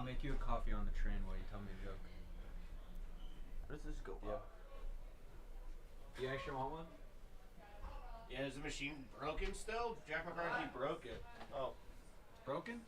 I'll make you a coffee on the train while you tell me a joke. Where does this go? You actually want one? Yeah, is the machine broken still? Jack McCarthy broke it. Oh. It's broken?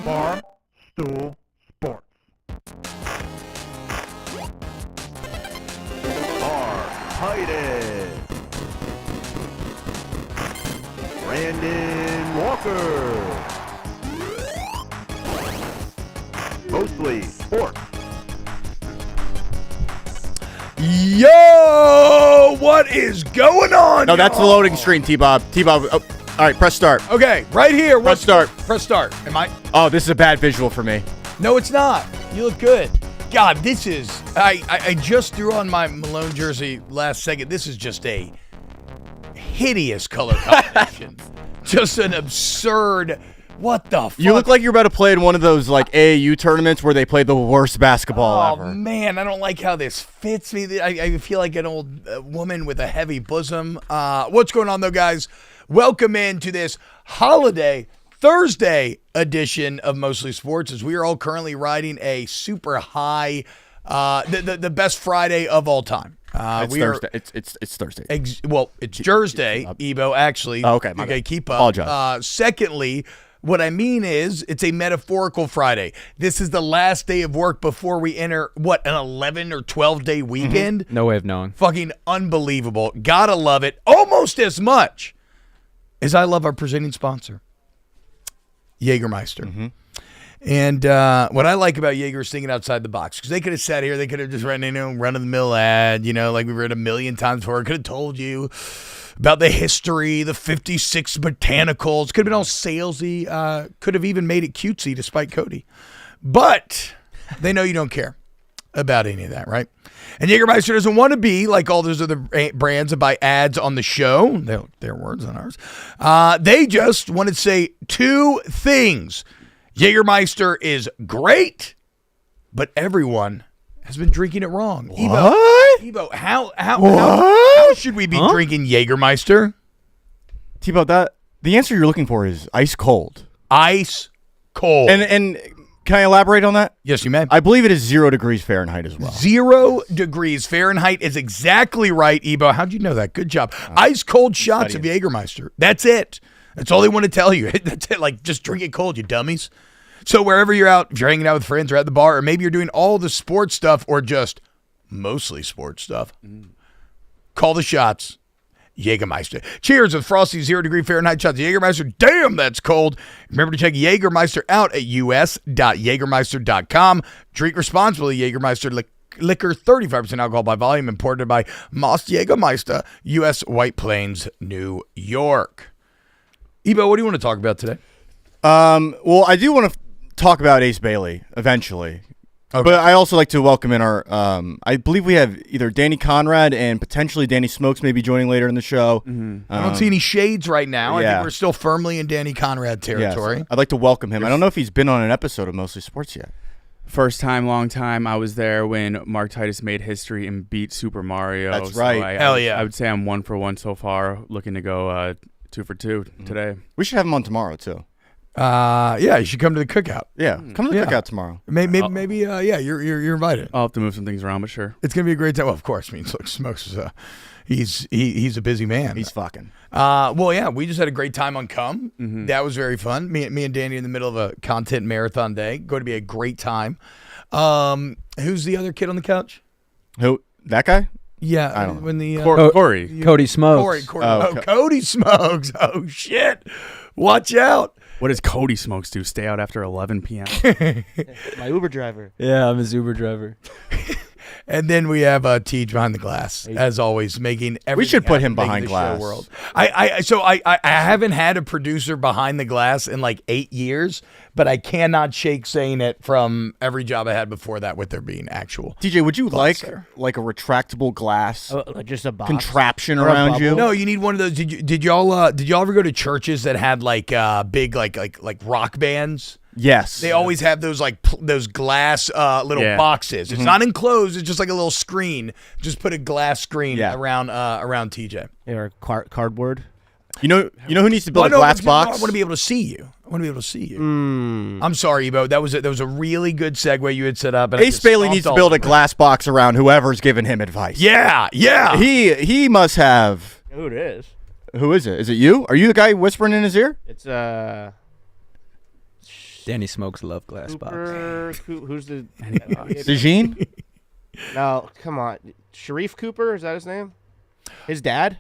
Bar Stool Sports. Titus, Brandon Walker. Mostly Sports. Yo, what is going on? No, that's the loading screen, T-Bob. T-Bob, oh, all right, press start. Okay, right here. Press start. Press start. Am I? Oh, this is a bad visual for me. No, it's not. You look good. God, this is... I just threw on my Malone jersey last second. This is just a hideous color combination. Just an absurd... What the fuck? You look like you're about to play in one of those like AAU tournaments where they play the worst basketball ever. Oh, man, I don't like how this fits me. I feel like an old woman with a heavy bosom. What's going on, though, guys? Welcome into this holiday Thursday edition of Mostly Sports, as we are all currently riding a super high, the best Friday of all time. It's Thursday. It's Thursday. Well, it's Thursday, Ebo, actually. Oh, okay, my okay, bad. keep up. Apologize. Secondly, what I mean is it's a metaphorical Friday. This is the last day of work before we enter, what, an 11 or 12-day weekend? No way of knowing. Fucking unbelievable. Gotta love it almost as much as I love our presenting sponsor, Jägermeister. And what I like about Jaeger is thinking outside the box, because they could have sat here, they could have just run run-of-the-mill ad, like we've read a million times before. Could have told you about the history, the 56 botanicals. Could have been all salesy. Could have even made it cutesy, despite Cody. But they know you don't care. about any of that, right? And Jägermeister doesn't want to be like all those other brands that buy ads on the show. Their words on ours. They just want to say two things. Jägermeister is great, but everyone has been drinking it wrong. What? Ebo, how should we be drinking Jägermeister? T-Bo, the answer you're looking for is ice cold. Ice cold. And can I elaborate on that? Yes, you may. I believe it is 0 degrees Fahrenheit as well. 0 degrees Fahrenheit is exactly right, Ebo. How'd you know that? Good job. Ice cold shots of Jägermeister. That's it. That's all they want to tell you. That's it. Like, just drink it cold, you dummies. So wherever you're out, if you're hanging out with friends or at the bar, or maybe you're doing all the sports stuff or just mostly sports stuff, call the shots. Jägermeister. Cheers with frosty 0 degree Fahrenheit shots of Jägermeister. Damn, that's cold. Remember to check Jägermeister out at us.jägermeister.com. Drink responsibly. Jägermeister liquor, 35% alcohol by volume, imported by Most Jägermeister, U.S. White Plains, New York. Ebo, what do you want to talk about today? Well, I do want to talk about Ace Bailey eventually. Okay. But I also like to welcome in our, I believe we have either Danny Conrad and potentially Danny Smokes maybe joining later in the show. I don't see any shades right now. Yeah. I think we're still firmly in Danny Conrad territory. Yes. I'd like to welcome him. I don't know if he's been on an episode of Mostly Sports yet. First time, long time. I was there when Mark Titus made history and beat Super Mario. That's right. Hell yeah. I would say I'm 1 for 1 so far, looking to go 2 for 2 today. We should have him on tomorrow, too. Yeah, you should come to the cookout. Yeah, come to the cookout tomorrow. Maybe, yeah, you're invited. I'll have to move some things around, but sure. It's gonna be a great time. Well, of course. I mean, look, Smokes is he's a busy man. He's fucking. Well, yeah, we just had a great time on Come. That was very fun. Me and Danny in the middle of a content marathon day. Going to be a great time. Who's the other kid on the couch? Who? That guy? Yeah, I don't know. when the Corey. Cody Smokes. Corey. Cody Smokes. Oh shit! Watch out. What does Cody Smokes do? Stay out after 11 p.m. My Uber driver. Yeah, I'm his Uber driver. And then we have Tej behind the glass, as always, making everything. We should put him happen, behind making the show glass. world. I haven't had a producer behind the glass in like 8 years, but I cannot shake saying it from every job I had before that, with there being actual. DJ, would you like there. a retractable glass Just a box. contraption Or a around you? bubble? No. No, you need one of those. Did y'all ever go to churches that had like big like rock bands? Yes. They always have those those glass little boxes. It's not enclosed. It's just like a little screen. Just put a glass screen around TJ. Or cardboard. You know who needs to build a glass box? I want to be able to see you. I'm sorry, Ebo. That was a really good segue you had set up. And Ace Bailey needs to build a glass box around whoever's giving him advice. Yeah. He must have. Who it is? Who is it? Is it you? Are you the guy whispering in his ear? It's Danny Smokes love glass box. Who's the? Sajine? No, come on. Sharif Cooper, is that his name? His dad?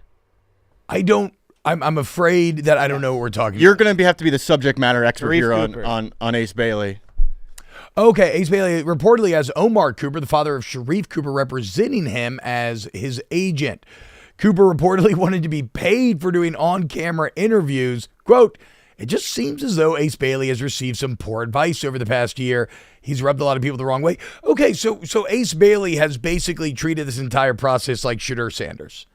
I'm afraid that I don't know what we're talking You're about. going to have to be the subject matter expert Sharif here Cooper. on Ace Bailey. Okay, Ace Bailey reportedly has Omar Cooper, the father of Sharif Cooper, representing him as his agent. Cooper reportedly wanted to be paid for doing on-camera interviews. Quote, "It just seems as though Ace Bailey has received some poor advice over the past year. He's rubbed a lot of people the wrong way." Okay, so Ace Bailey has basically treated this entire process like Shadur Sanders,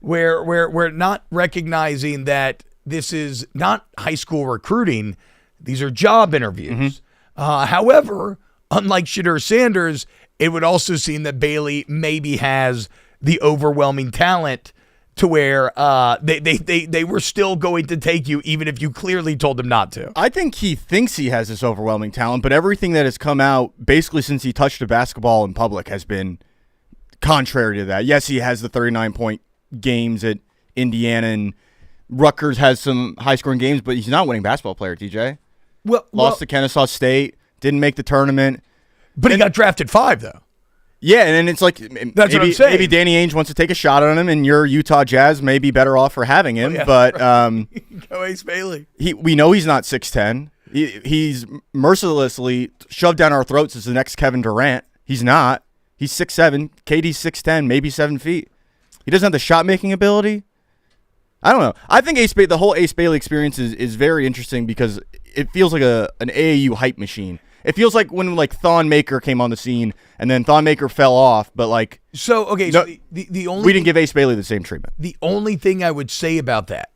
where we're not recognizing that this is not high school recruiting. These are job interviews. However, unlike Shadur Sanders, it would also seem that Bailey maybe has the overwhelming talent to where they were still going to take you even if you clearly told them not to. I think he thinks he has this overwhelming talent, but everything that has come out basically since he touched a basketball in public has been contrary to that. Yes, he has the 39-point games at Indiana, and Rutgers has some high-scoring games, but he's not a winning basketball player, TJ. Lost to Kennesaw State, didn't make the tournament. But he got drafted 5, though. Yeah, and then it's like That's what I'm saying. Maybe Danny Ainge wants to take a shot on him, and your Utah Jazz may be better off for having him. But Go Ace Bailey. we know he's not 6'10". He's mercilessly shoved down our throats as the next Kevin Durant. He's not. He's 6'7". KD's 6'10", maybe 7 feet. He doesn't have the shot-making ability. I don't know. I think the whole Ace Bailey experience is very interesting because it feels like an AAU hype machine. It feels like when like Thon Maker came on the scene, and then Thon Maker fell off, but like So okay, no, so the only we didn't give Ace Bailey the same treatment. The only thing I would say about that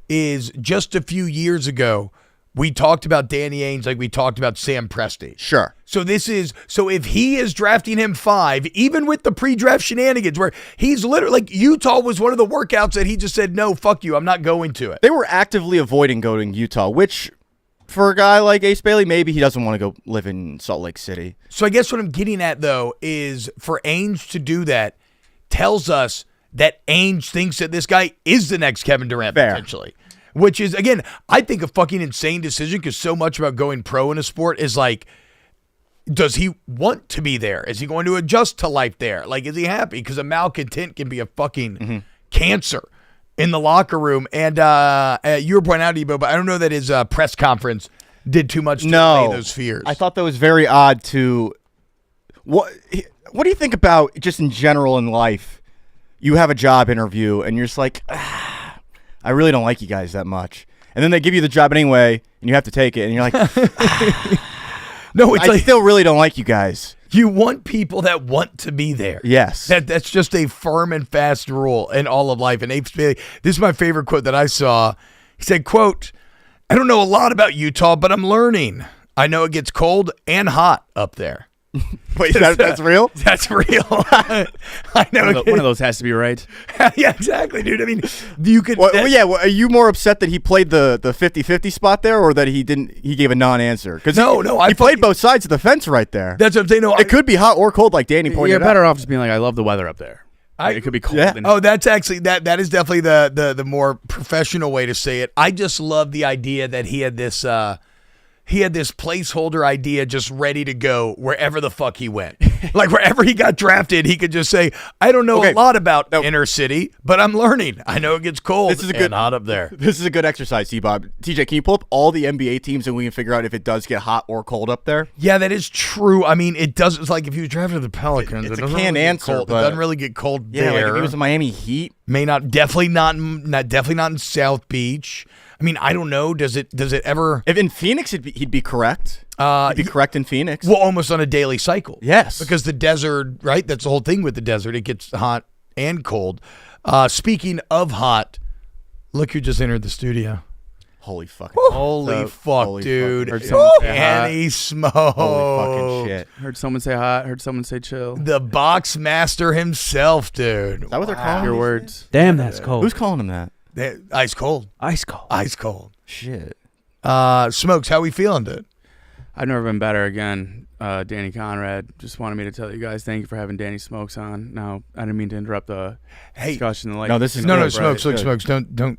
is just a few years ago, we talked about Danny Ainge like we talked about Sam Presti. Sure. So if he is drafting him 5, even with the pre-draft shenanigans where he's literally like Utah was one of the workouts that he just said, no, fuck you, I'm not going to it. They were actively avoiding going to Utah, which for a guy like Ace Bailey, maybe he doesn't want to go live in Salt Lake City. So I guess what I'm getting at though is for Ainge to do that tells us that Ainge thinks that this guy is the next Kevin Durant potentially. Which is, again, I think a fucking insane decision because so much about going pro in a sport is like, does he want to be there? Is he going to adjust to life there? Like, is he happy? Because a malcontent can be a fucking cancer in the locker room. And you were pointing out, Ebo, but I don't know that his press conference did too much to allay those fears. I thought that was very odd to... What do you think about just in general in life? You have a job interview and you're just like... I really don't like you guys that much. And then they give you the job anyway, and you have to take it, and you're like, no, it's I still really don't like you guys. You want people that want to be there. Yes. That's just a firm and fast rule in all of life. And Ace Bailey, this is my favorite quote that I saw. He said, quote, I don't know a lot about Utah, but I'm learning. I know it gets cold and hot up there. Wait, that's real? That's real. I know. One of those has to be right. Yeah, exactly, dude. I mean, you could. Are you more upset that he played the 50-50 spot there, or that he didn't? He gave a non-answer? Because he played both sides of the fence right there. That's what I'm saying. No, it could be hot or cold, like Danny pointed out. You're better off just being like, I love the weather up there. It could be cold. Yeah. Oh, that's actually that is definitely the more professional way to say it. I just love the idea that he had this. He had this placeholder idea just ready to go wherever the fuck he went. Like wherever he got drafted, he could just say, I don't know a lot about inner city, but I'm learning. I know it gets cold and hot up there. This is a good exercise, T-Bob. TJ, can you pull up all the NBA teams and we can figure out if it does get hot or cold up there? Yeah, that is true. I mean, it does. It's like if you drafted the Pelicans, it's it a doesn't canned really answer. It doesn't really get cold there. Like if he was in Miami Heat. Definitely not in South Beach. I mean, I don't know. Does it ever? If in Phoenix, he'd be correct. He'd be correct in Phoenix. Well, almost on a daily cycle. Yes, because the desert, right? That's the whole thing with the desert. It gets hot and cold. Speaking of hot, look who just entered the studio. Holy fuck! Holy fuck, dude! Heard someone say Annie Smoke. Holy fucking shit! Heard someone say hot. Heard someone say chill. The box master himself, dude. Is that what they're calling your him? words? Damn, that's cold. Who's calling him that? Ice cold. Ice cold. Ice cold. Shit. Smokes, how we feeling, dude? I've never been better again. Danny Conrad just wanted me to tell you guys thank you for having Danny Smokes on. Now I didn't mean to interrupt the discussion. No, this is Smokes. Don't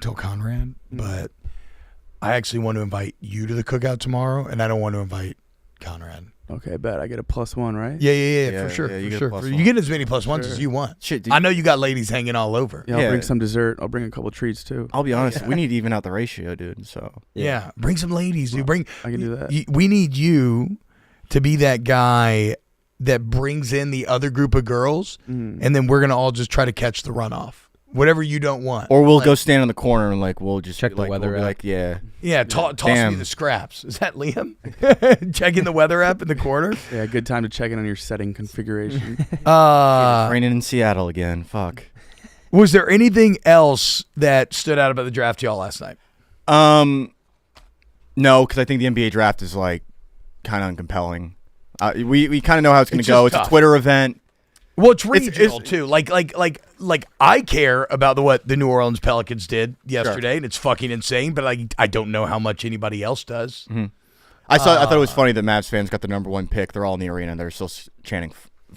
tell Conrad. But I actually want to invite you to the cookout tomorrow, and I don't want to invite Conrad. Okay, I bet I get a +1, right? Yeah, for sure. You get as many +1s as you want. Shit, dude. I know you got ladies hanging all over. Yeah, I'll bring some dessert. I'll bring a couple treats too. I'll be honest. We need to even out the ratio, dude. So yeah, bring some ladies, dude. I can do that. We need you to be that guy that brings in the other group of girls, and then we're gonna all just try to catch the runoff. Whatever you don't want. Or we'll go stand in the corner and we'll just check the weather app. Like, yeah, toss me the scraps. Is that Liam? Checking the weather app in the corner? Yeah, good time to check in on your setting configuration. It's raining in Seattle again. Fuck. Was there anything else that stood out about the draft to y'all last night? No, because I think the NBA draft is like kind of uncompelling. We kind of know how it's going to go. It's tough. a Twitter event. Well, it's regional too. Like I care about what the New Orleans Pelicans did yesterday, and it's fucking insane. But I don't know how much anybody else does. Mm-hmm. I thought it was funny that Mavs fans got the #1 pick. They're all in the arena and they're still chanting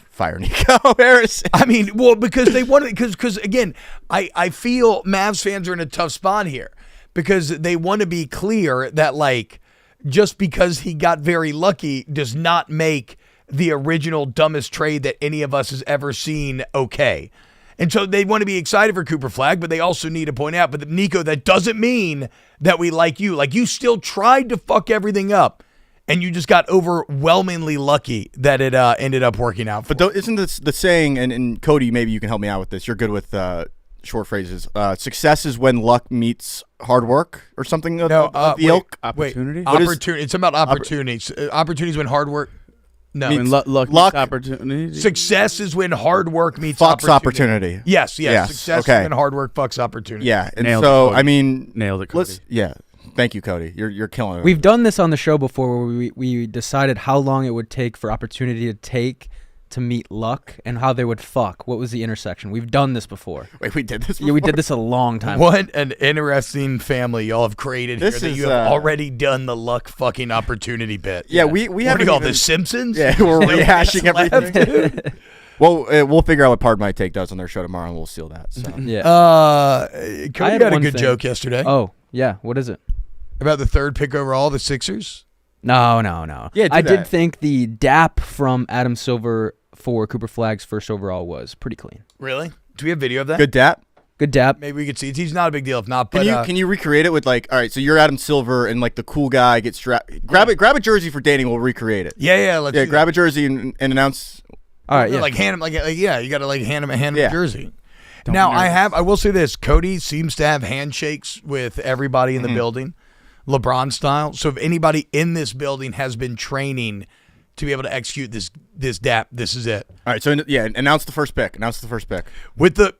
"Fire Nico Harris." I mean, well, because they wanted because again, I feel Mavs fans are in a tough spot here because they want to be clear that like just because he got very lucky does not make the original dumbest trade that any of us has ever seen okay. And so they want to be excited for Cooper Flagg, but they also need to point out, but Nico, that doesn't mean that we like you. Like you still tried to fuck everything up, and you just got overwhelmingly lucky that it ended up working out for you. But isn't this the saying, and Cody, maybe you can help me out with this. You're good with short phrases. Success is when luck meets hard work, or something of the wait, ilk. Opportunity. Opportunity. It's about opportunities. Opportunities when hard work. No, I mean, luck meets opportunity. success is when hard work meets Fucks opportunity. Yes. Yes, Success okay. is when hard work fucks opportunity. Yeah, and Nailed it, so Cody. I mean, Nailed it, Cody. Yeah, thank you, Cody. You're killing it. We've done this on the show before where we decided how long it would take for opportunity to take to meet luck and how they would fuck. What was the intersection? We've done this before. Wait, we did this before? Yeah, we did this a long time. What an interesting family y'all have created This here. That is, you have already done the luck fucking opportunity bit. Yeah, we What haven't do you call even- this, Simpsons? Yeah, we're rehashing Left, everything. dude. Well, we'll figure out what Pardon My Take does on their show tomorrow, and we'll seal that. So. Yeah. Cody had had a one good thing. joke yesterday Oh, yeah. What is it? about the 3rd pick overall, the Sixers. No. Yeah, do I that. did think the DAP from Adam Silver for Cooper Flagg's first overall was pretty clean. Really? Do we have video of that? Good dap. Good DAP. Maybe we could see it. He's not a big deal if not. But Can you recreate it with like, all right, so you're Adam Silver and like the cool guy gets strapped. Grab a jersey for Danny. We'll recreate it. Yeah. Let's Yeah, do grab that. a jersey and announce. All right, yeah. Like hand him, like yeah. You got to like hand him a Yeah. jersey. Now I will say this: Cody seems to have handshakes with everybody in the building, LeBron style. So if anybody in this building has been training to be able to execute this DAP, this is it. All right, so yeah, announce the first pick. With the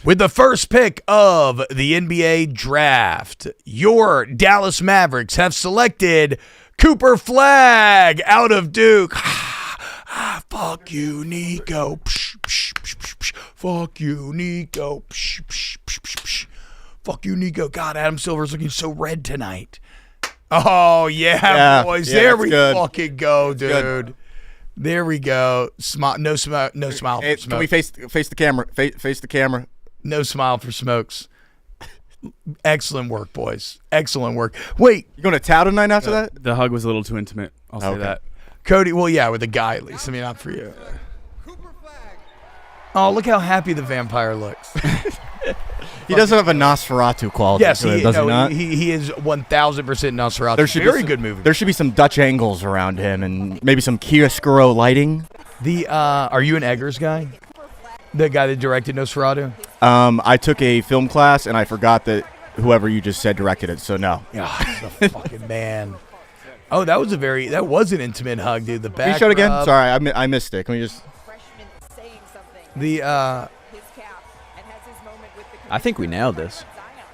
with the first pick of the NBA draft, your Dallas Mavericks have selected Cooper Flagg out of Duke. Fuck you, Nico. Psh, psh, psh, psh, psh. Fuck you, Nico. Psh, psh, psh, psh, psh. Fuck you, Nico. God, Adam Silver's looking so red tonight. Oh, yeah, boys. yeah, there that's we good. fucking go, dude. good. There we go. No smile Hey, for can Smoke. we face the camera? Face the camera. No smile for Smokes. Excellent work, boys. Excellent work. Wait, You going to Tao tonight after that? The hug was a little too intimate. I'll say Okay. that. Cody. Well, yeah, with the guy at least. I mean, not for you. Oh, look how happy the vampire looks. He does have a Nosferatu quality. Yes, to it, does he not? he is 1,000% Nosferatu. There should be Very some- good movie. There should be some Dutch angles around him and maybe some chiaroscuro lighting. Are you an Eggers guy? The guy that directed Nosferatu? I took a film class and I forgot that whoever you just said directed it. So no. Yeah, he's a fucking man. Oh, that was an intimate hug, dude. The back. Can you show it again? rub. Sorry, I missed it. Can we just? I think we nailed this.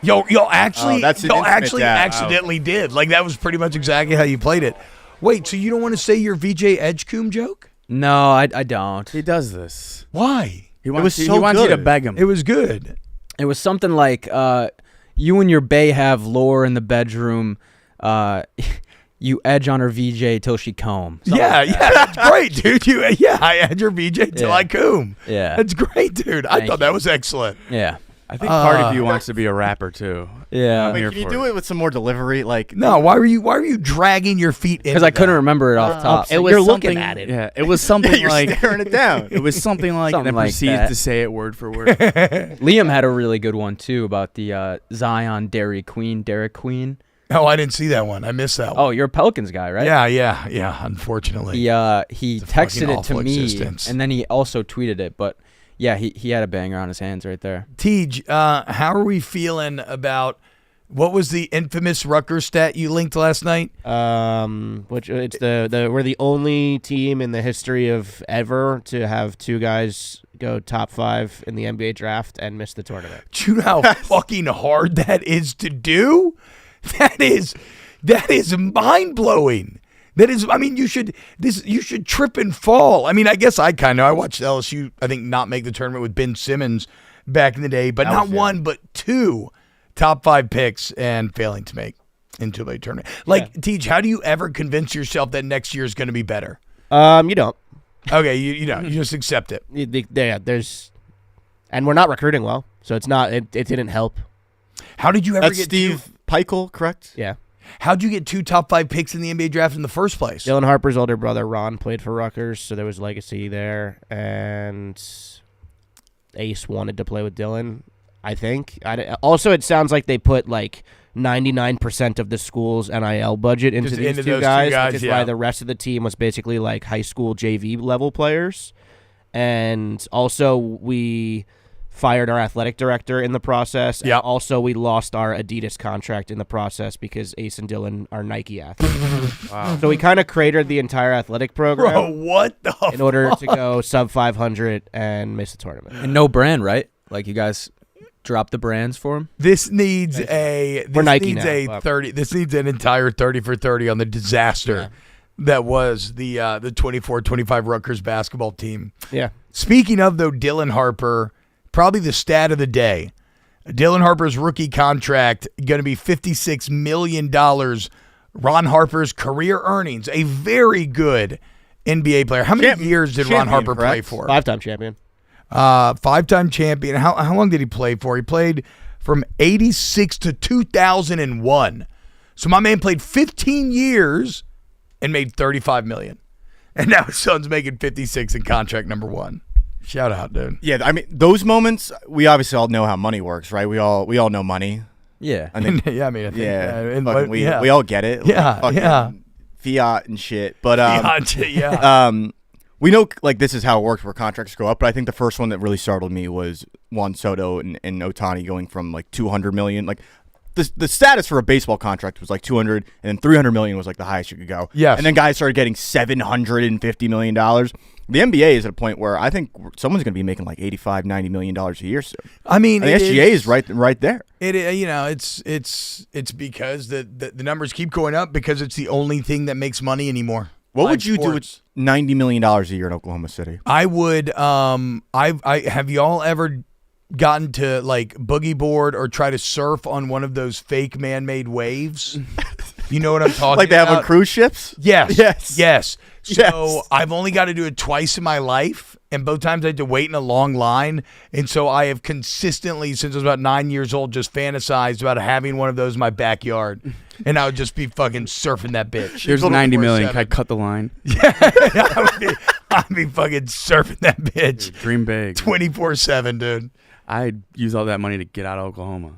Y'all actually, that's an y'all intimate actually dab. accidentally did. Like that was pretty much exactly how you played it. Wait, so you don't want to say your VJ Edgecombe joke? No, I don't. He does this. Why? He was wants, you, so he wants you to good. beg him. It was good. It was something like, you and your bae have lore in the bedroom. You edge on her VJ till she combs. Yeah, that's great, dude. I had your VJ till Yeah. I coom. Yeah. That's great, dude. I Thank thought you. that was excellent. Yeah. I think part of you wants to be a rapper too. Yeah. I'm Wait, here can you for do it with some more delivery? Like No, why were you dragging your feet in? Because I couldn't remember it off top. It was You're something, looking at it. Yeah, it was something you're like staring it down. it was something like, Something and then like proceeded that. to say it word for word. Liam had a really good one, too, about the Zion Derek Queen. Oh, I didn't see that one. I missed that one. Oh, you're a Pelicans guy, right? Yeah. Unfortunately. He It's a texted fucking it to awful me, existence. and then he also tweeted it. But yeah, he had a banger on his hands right there. Tej, how are we feeling about what was the infamous Rutgers stat you linked last night? Which it's we're the only team in the history of ever to have two guys go top 5 in the NBA draft and miss the tournament. Do you know how fucking hard that is to do? That is mind blowing. That is, I mean, you should trip and fall. I mean, I guess I kind of, I watched LSU, I think, not make the tournament with Ben Simmons back in the day, but not one, but 2 top 5 picks and failing to make into the tournament. Like, Tej, how do you ever convince yourself that next year is going to be better? You don't. Okay, you just accept it. And we're not recruiting well, so it's not. It didn't help. How did you ever That's get Steve Peichel, correct? Yeah. How'd you get 2 top 5 picks in the NBA draft in the first place? Dylan Harper's older brother Ron played for Rutgers, so there was legacy there, and Ace wanted to play with Dylan. I think. Also, it sounds like they put like 99% of the school's NIL budget into Just these into two those guys, two guys, which is yeah. why the rest of the team was basically like high school JV level players. And also, we fired our athletic director in the process. Yeah. And also, we lost our Adidas contract in the process because Ace and Dylan are Nike athletes. Wow. So we kind of cratered the entire athletic program Bro, what the in order to go sub 500 and miss the tournament. And no brand, right? Like you guys drop the brands for him. This needs a We're Nike needs now, a but- 30. This needs an entire 30 for 30 on the disaster that was the 24-25 Rutgers basketball team. Yeah. Speaking of though, Dylan Harper, probably the stat of the day. Dylan Harper's rookie contract going to be $56 million. Ron Harper's career earnings, a very good NBA player. How many years did Ron Harper play for? 5-time champion. 5-time champion. How long did he play for? He played from 86 to 2001. So my man played 15 years and made $35 million. And now his son's making 56 in contract number 1. Shout out, dude. Yeah, I mean, those moments, we obviously all know how money works, right? We all know money. Yeah. I think, Yeah, I mean, I think, yeah, fucking, we all get it. Yeah, Fucking yeah. Fiat and shit. But yeah. we know like this is how it works where contracts go up. But I think the first one that really startled me was Juan Soto and Ohtani going from like 200 million. Like the status for a baseball contract was like 200, and then 300 million was like the highest you could go. Yes. And then guys started getting $750 million. The NBA is at a point where I think someone's going to be making like $85-90 million a year soon. I mean, the SGA is right there. It it's because the numbers keep going up because it's the only thing that makes money anymore. What Live would you do with sports. $90 million a year in Oklahoma City? I would I have y'all ever gotten to like boogie board or try to surf on one of those fake man-made waves? You know what I'm talking Like they have about? on cruise ships? Yes. So Yes. I've only got to do it twice in my life, and both times I had to wait in a long line. And so I have consistently, since I was about 9 years old, just fantasized about having one of those in my backyard. And I would just be fucking surfing that bitch. There's 90 million. Can I cut the line? I'd be fucking surfing that bitch Dream big. 24/7, dude. I'd use all that money to get out of Oklahoma.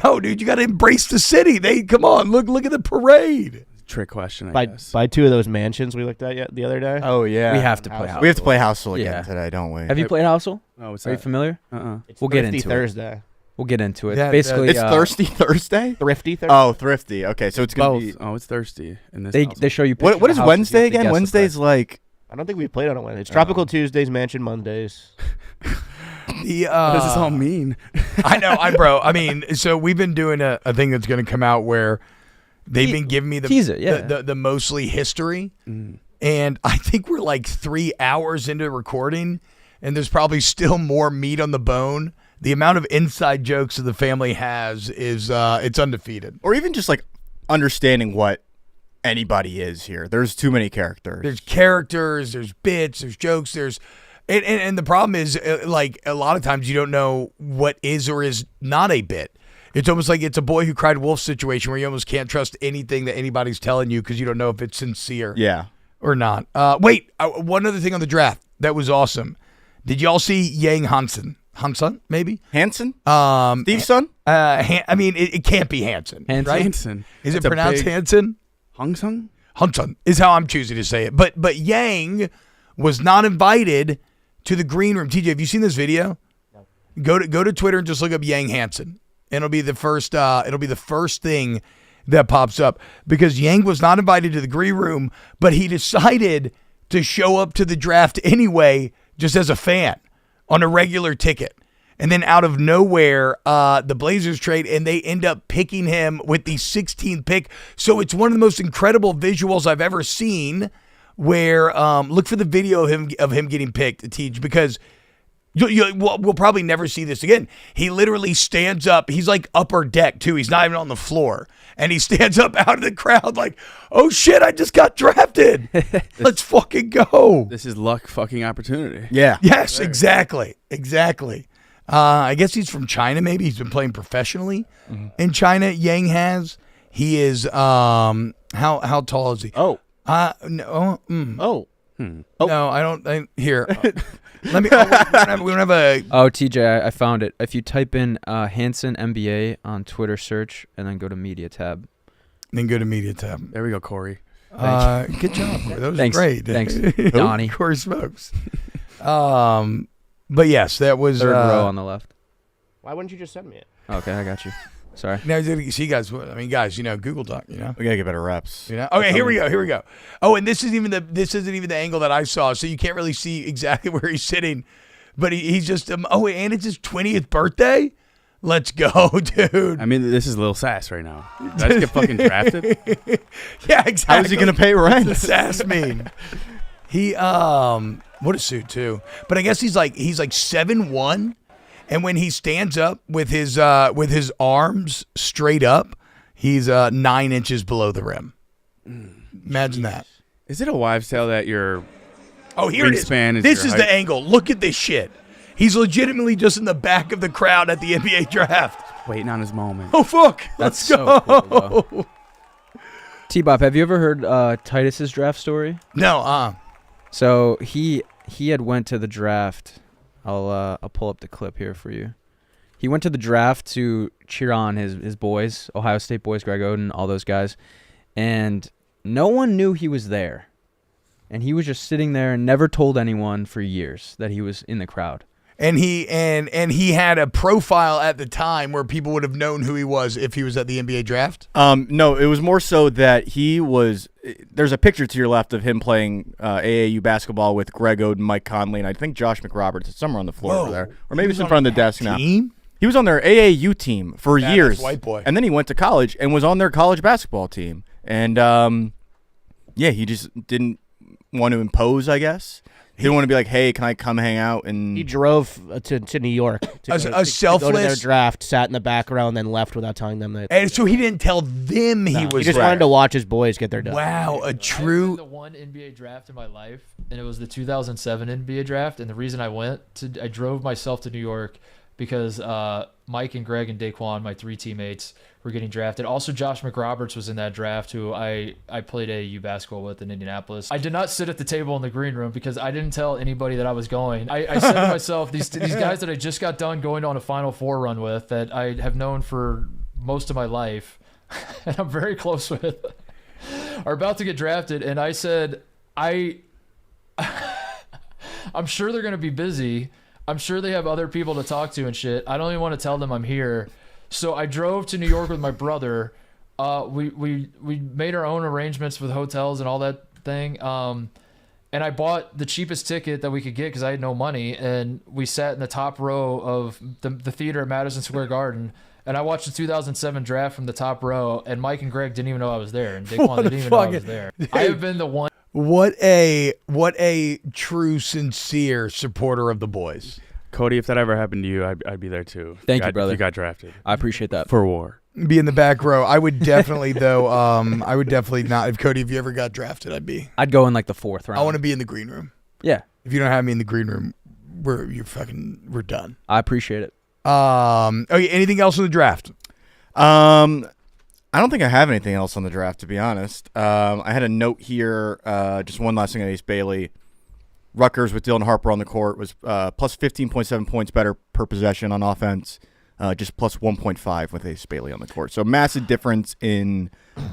No, dude, you got to embrace the city. Come on, look at the parade. Trick question, I guess. Buy 2 of those mansions we looked at the other day. Oh, yeah. We have to play House. We have to play Housel again Yeah. today, don't we? Have you played Housel? Oh, what's Are you that? familiar? It's We'll get Thrifty into it. Thursday. We'll get into it. Yeah, Basically, It's Thirsty Thursday? Thrifty Thursday. Oh, Thrifty. Okay, so it's going to Both. be... Oh, it's thirsty. In this they household. show you. What pictures is of houses, Wednesday you have to again? guess the Wednesday's price. like... I don't think we played on a Wednesday. It's Tropical Tuesdays, Mansion Mondays. What does this all mean? I know, I mean, so we've been doing a thing that's going to come out where they've been giving me Tease it, yeah. the mostly history, and I think we're like 3 hours into recording, and there's probably still more meat on the bone. The amount of inside jokes that the family has is it's undefeated. Or even just like understanding what anybody is here. There's too many characters. There's characters, there's bits, there's jokes, there's and the problem is like a lot of times you don't know what is or is not a bit. It's almost like it's a boy who cried wolf situation where you almost can't trust anything that anybody's telling you because you don't know if it's sincere Yeah. or not. Wait, one other thing on the draft that was awesome. Did y'all see Yang Hansen? Hansen, maybe? Hansen? Um, Steve's son? I mean, it can't be Hansen, Hansen? right? Hansen. Is That's it a pronounced big- Hansen? Hung Sung? Hansen is how I'm choosing to say it. But Yang was not invited to the green room. TJ, have you seen this video? No. Go to Twitter and just look up Yang Hansen. And it'll be the first thing that pops up because Yang was not invited to the green room, but he decided to show up to the draft anyway, just as a fan on a regular ticket. And then out of nowhere, the Blazers trade, and they end up picking him with the 16th pick. So it's one of the most incredible visuals I've ever seen. Where look for the video of him getting picked, Teach, because we'll probably never see this again. He literally stands up. He's like upper deck too. He's not even on the floor, and he stands up out of the crowd like, "Oh shit! I just got drafted. Let's fucking go." This is luck fucking opportunity. Yeah. Yes, exactly. I guess he's from China. Maybe he's been playing professionally in China. Yang has. He is. How tall is he? Oh. No. Oh. No, I don't. Here. Let me. We don't have a. Oh, TJ, I found it. If you type in Hansen NBA on Twitter search and then go to media tab. Then go to media tab. There we go, Corey. Good job. Corey. That was Thanks. great. Thanks, Donnie. Corey Smokes. But yes, that was Third row on the left. Why wouldn't you just send me it? Okay, I got you. Sorry. Now, see, guys. I mean, guys, Google Doc. We gotta get better reps. Okay, here we go. Oh, and this isn't even the angle that I saw, so you can't really see exactly where he's sitting. But he's just and it's his 20th birthday. Let's go, dude. I mean, this is Lil Sass right now. Did I just get fucking drafted? Yeah, exactly. How is he gonna pay rent? What's Sass mean? He what a suit too. But I guess he's like 7'1", and when he stands up with his arms straight up, he's 9 inches below the rim. Imagine that. Is it a wives' tale that your here it is. wingspan is This your is height? the angle. Look at this shit. He's legitimately just in the back of the crowd at the NBA draft. Waiting on his moment. Oh fuck! That's Let's go. so cool, though. T-Bop, have you ever heard Titus's draft story? No, So he had went to the draft. I'll pull up the clip here for you. He went to the draft to cheer on his boys, Ohio State boys, Greg Oden, all those guys, and no one knew he was there. And he was just sitting there and never told anyone for years that he was in the crowd. And he had a profile at the time where people would have known who he was if he was at the NBA draft. No, it was more so that he was. There's a picture to your left of him playing AAU basketball with Greg Oden, Mike Conley, and I think Josh McRoberts. It's somewhere on the floor over there, or maybe it's in front of the desk now. Team? He was on their AAU team for years, that's white boy. and then he went to college and was on their college basketball team. And he just didn't want to impose, I guess. He didn't want to be like, hey, can I come hang out? And He drove to New York to go to their selfless draft, sat in the back row, and then left without telling them that. And so he didn't tell them he was. He just there. wanted to watch his boys get their done. Wow, a I've true. been to one NBA draft in my life, and it was the 2007 NBA draft. And the reason I drove myself to New York because Mike and Greg and Daquan, my 3 teammates, were getting drafted. Also, Josh McRoberts was in that draft, who I played AAU basketball with in Indianapolis. I did not sit at the table in the green room because I didn't tell anybody that I was going. I said to myself, these guys that I just got done going on a Final Four run with, that I have known for most of my life, and I'm very close with, are about to get drafted. And I said, I'm sure they're going to be busy. I'm sure they have other people to talk to and shit. I don't even want to tell them I'm here. So I drove to New York with my brother. We made our own arrangements with hotels and all that thing. And I bought the cheapest ticket that we could get because I had no money. And we sat in the top row of the theater at Madison Square Garden. And I watched the 2007 draft from the top row. And Mike and Greg didn't even know I was there. And Daquan didn't even know I was there. I have been the one. What a true, sincere supporter of the boys. Cody, if that ever happened to you, I'd be there too. Thank you, brother. If you got drafted. I appreciate that. For war. Be in the back row. I would definitely though. I would definitely not. If Cody, if you ever got drafted, I'd go in like the 4th round. I want to be in the green room. Yeah. If you don't have me in the green room, we're done. I appreciate it. Okay. Anything else in the draft? I don't think I have anything else on the draft, to be honest. I had a note here. Just one last thing on Ace Bailey. Rutgers with Dylan Harper on the court was plus 15.7 points better per possession on offense, just plus 1.5 with Ace Bailey on the court. So massive difference in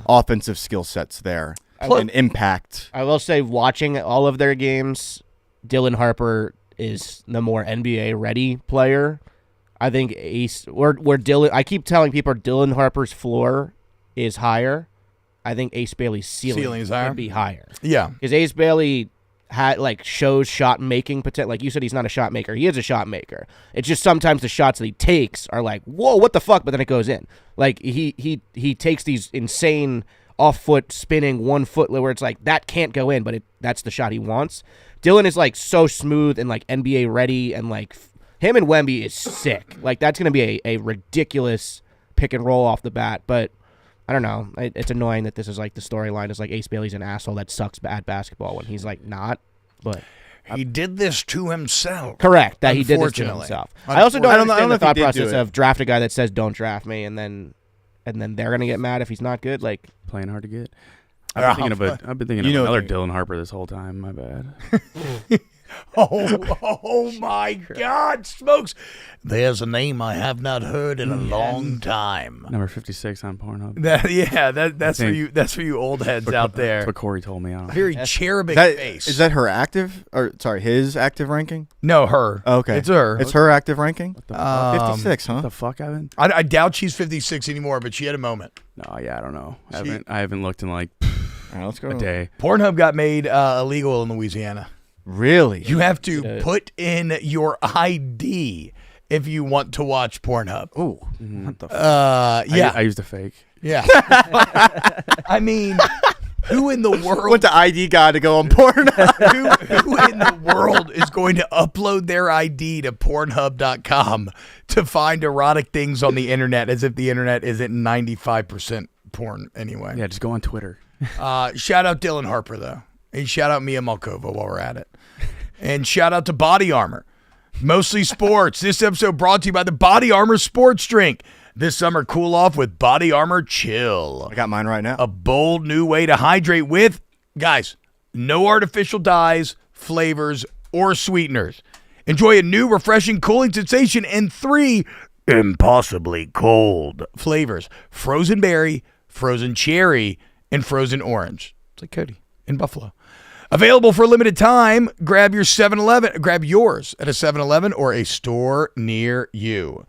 offensive skill sets there and impact. I will say, watching all of their games, Dylan Harper is the more NBA ready player. I think I keep telling people Dylan Harper's floor is higher. I think Ace Bailey's ceiling is higher. Would be higher. Yeah, because Ace Bailey shows shot making potential. Like you said, he's not a shot maker. He is a shot maker. It's just sometimes the shots that he takes are like, whoa, what the fuck? But then it goes in. Like he takes these insane off foot spinning 1 foot where it's like that can't go in, but that's the shot he wants. Dylan is like so smooth and like NBA ready, and like him and Wemby is sick. Like that's gonna be a ridiculous pick and roll off the bat, but. I don't know. It's annoying that this is like the storyline is like Ace Bailey's an asshole that sucks at basketball when he's like not. But he did this to himself. Correct. That he did this to himself. I also don't understand the thought process of draft a guy that says don't draft me, and then they're gonna get mad if he's not good. Like playing hard to get. I've been thinking of another Dylan Harper this whole time. My bad. Oh my God, Smokes. There's a name I have not heard in a long time. Number 56 on Pornhub. That's for you. That's for you old heads out there. That's what Corey told me. Very cherubic face. Is that her active, or sorry, his active ranking? No, her. Okay. It's her. It's her active ranking? What the fuck? 56, huh? What the fuck, Evan? I doubt she's 56 anymore, but she had a moment. No, yeah, I don't know. I haven't looked in like All right, let's go. a day. Pornhub got made illegal in Louisiana. Really? You have to put in your ID if you want to watch Pornhub. Oh, What the fuck? Yeah. I used a fake. Yeah. I mean, who in the world? went to ID God to go on Pornhub. who in the world is going to upload their ID to Pornhub.com to find erotic things on the internet as if the internet isn't 95% porn anyway? Yeah, just go on Twitter. Shout out Dylan Harper, though. And shout out Mia Malkova while we're at it. And shout out to Body Armor. Mostly sports. This episode brought to you by the Body Armor Sports Drink. This summer, cool off with BodyArrmor Chill. I got mine right now. A bold new way to hydrate with, guys, no artificial dyes, flavors, or sweeteners. Enjoy a new, refreshing, cooling sensation in 3 impossibly cold flavors. Frozen berry, frozen cherry, and frozen orange. It's like Cody in Buffalo. Available for a limited time. Grab yours at a 7-Eleven or a store near you.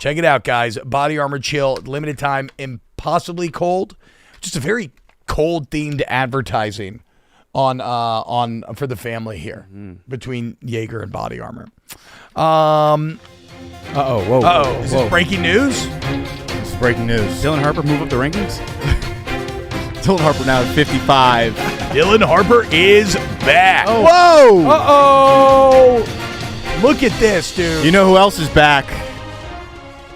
Check it out, guys. BodyArrmor Chill, limited time, impossibly cold. Just a very cold themed advertising on for the family here between Jaeger and Body Armor. Whoa. Is this breaking news? It's breaking news. Dylan Harper move up the rankings? Dylan Harper now at 55. Dylan Harper is back. Whoa! Uh-oh! Look at this, dude. You know who else is back?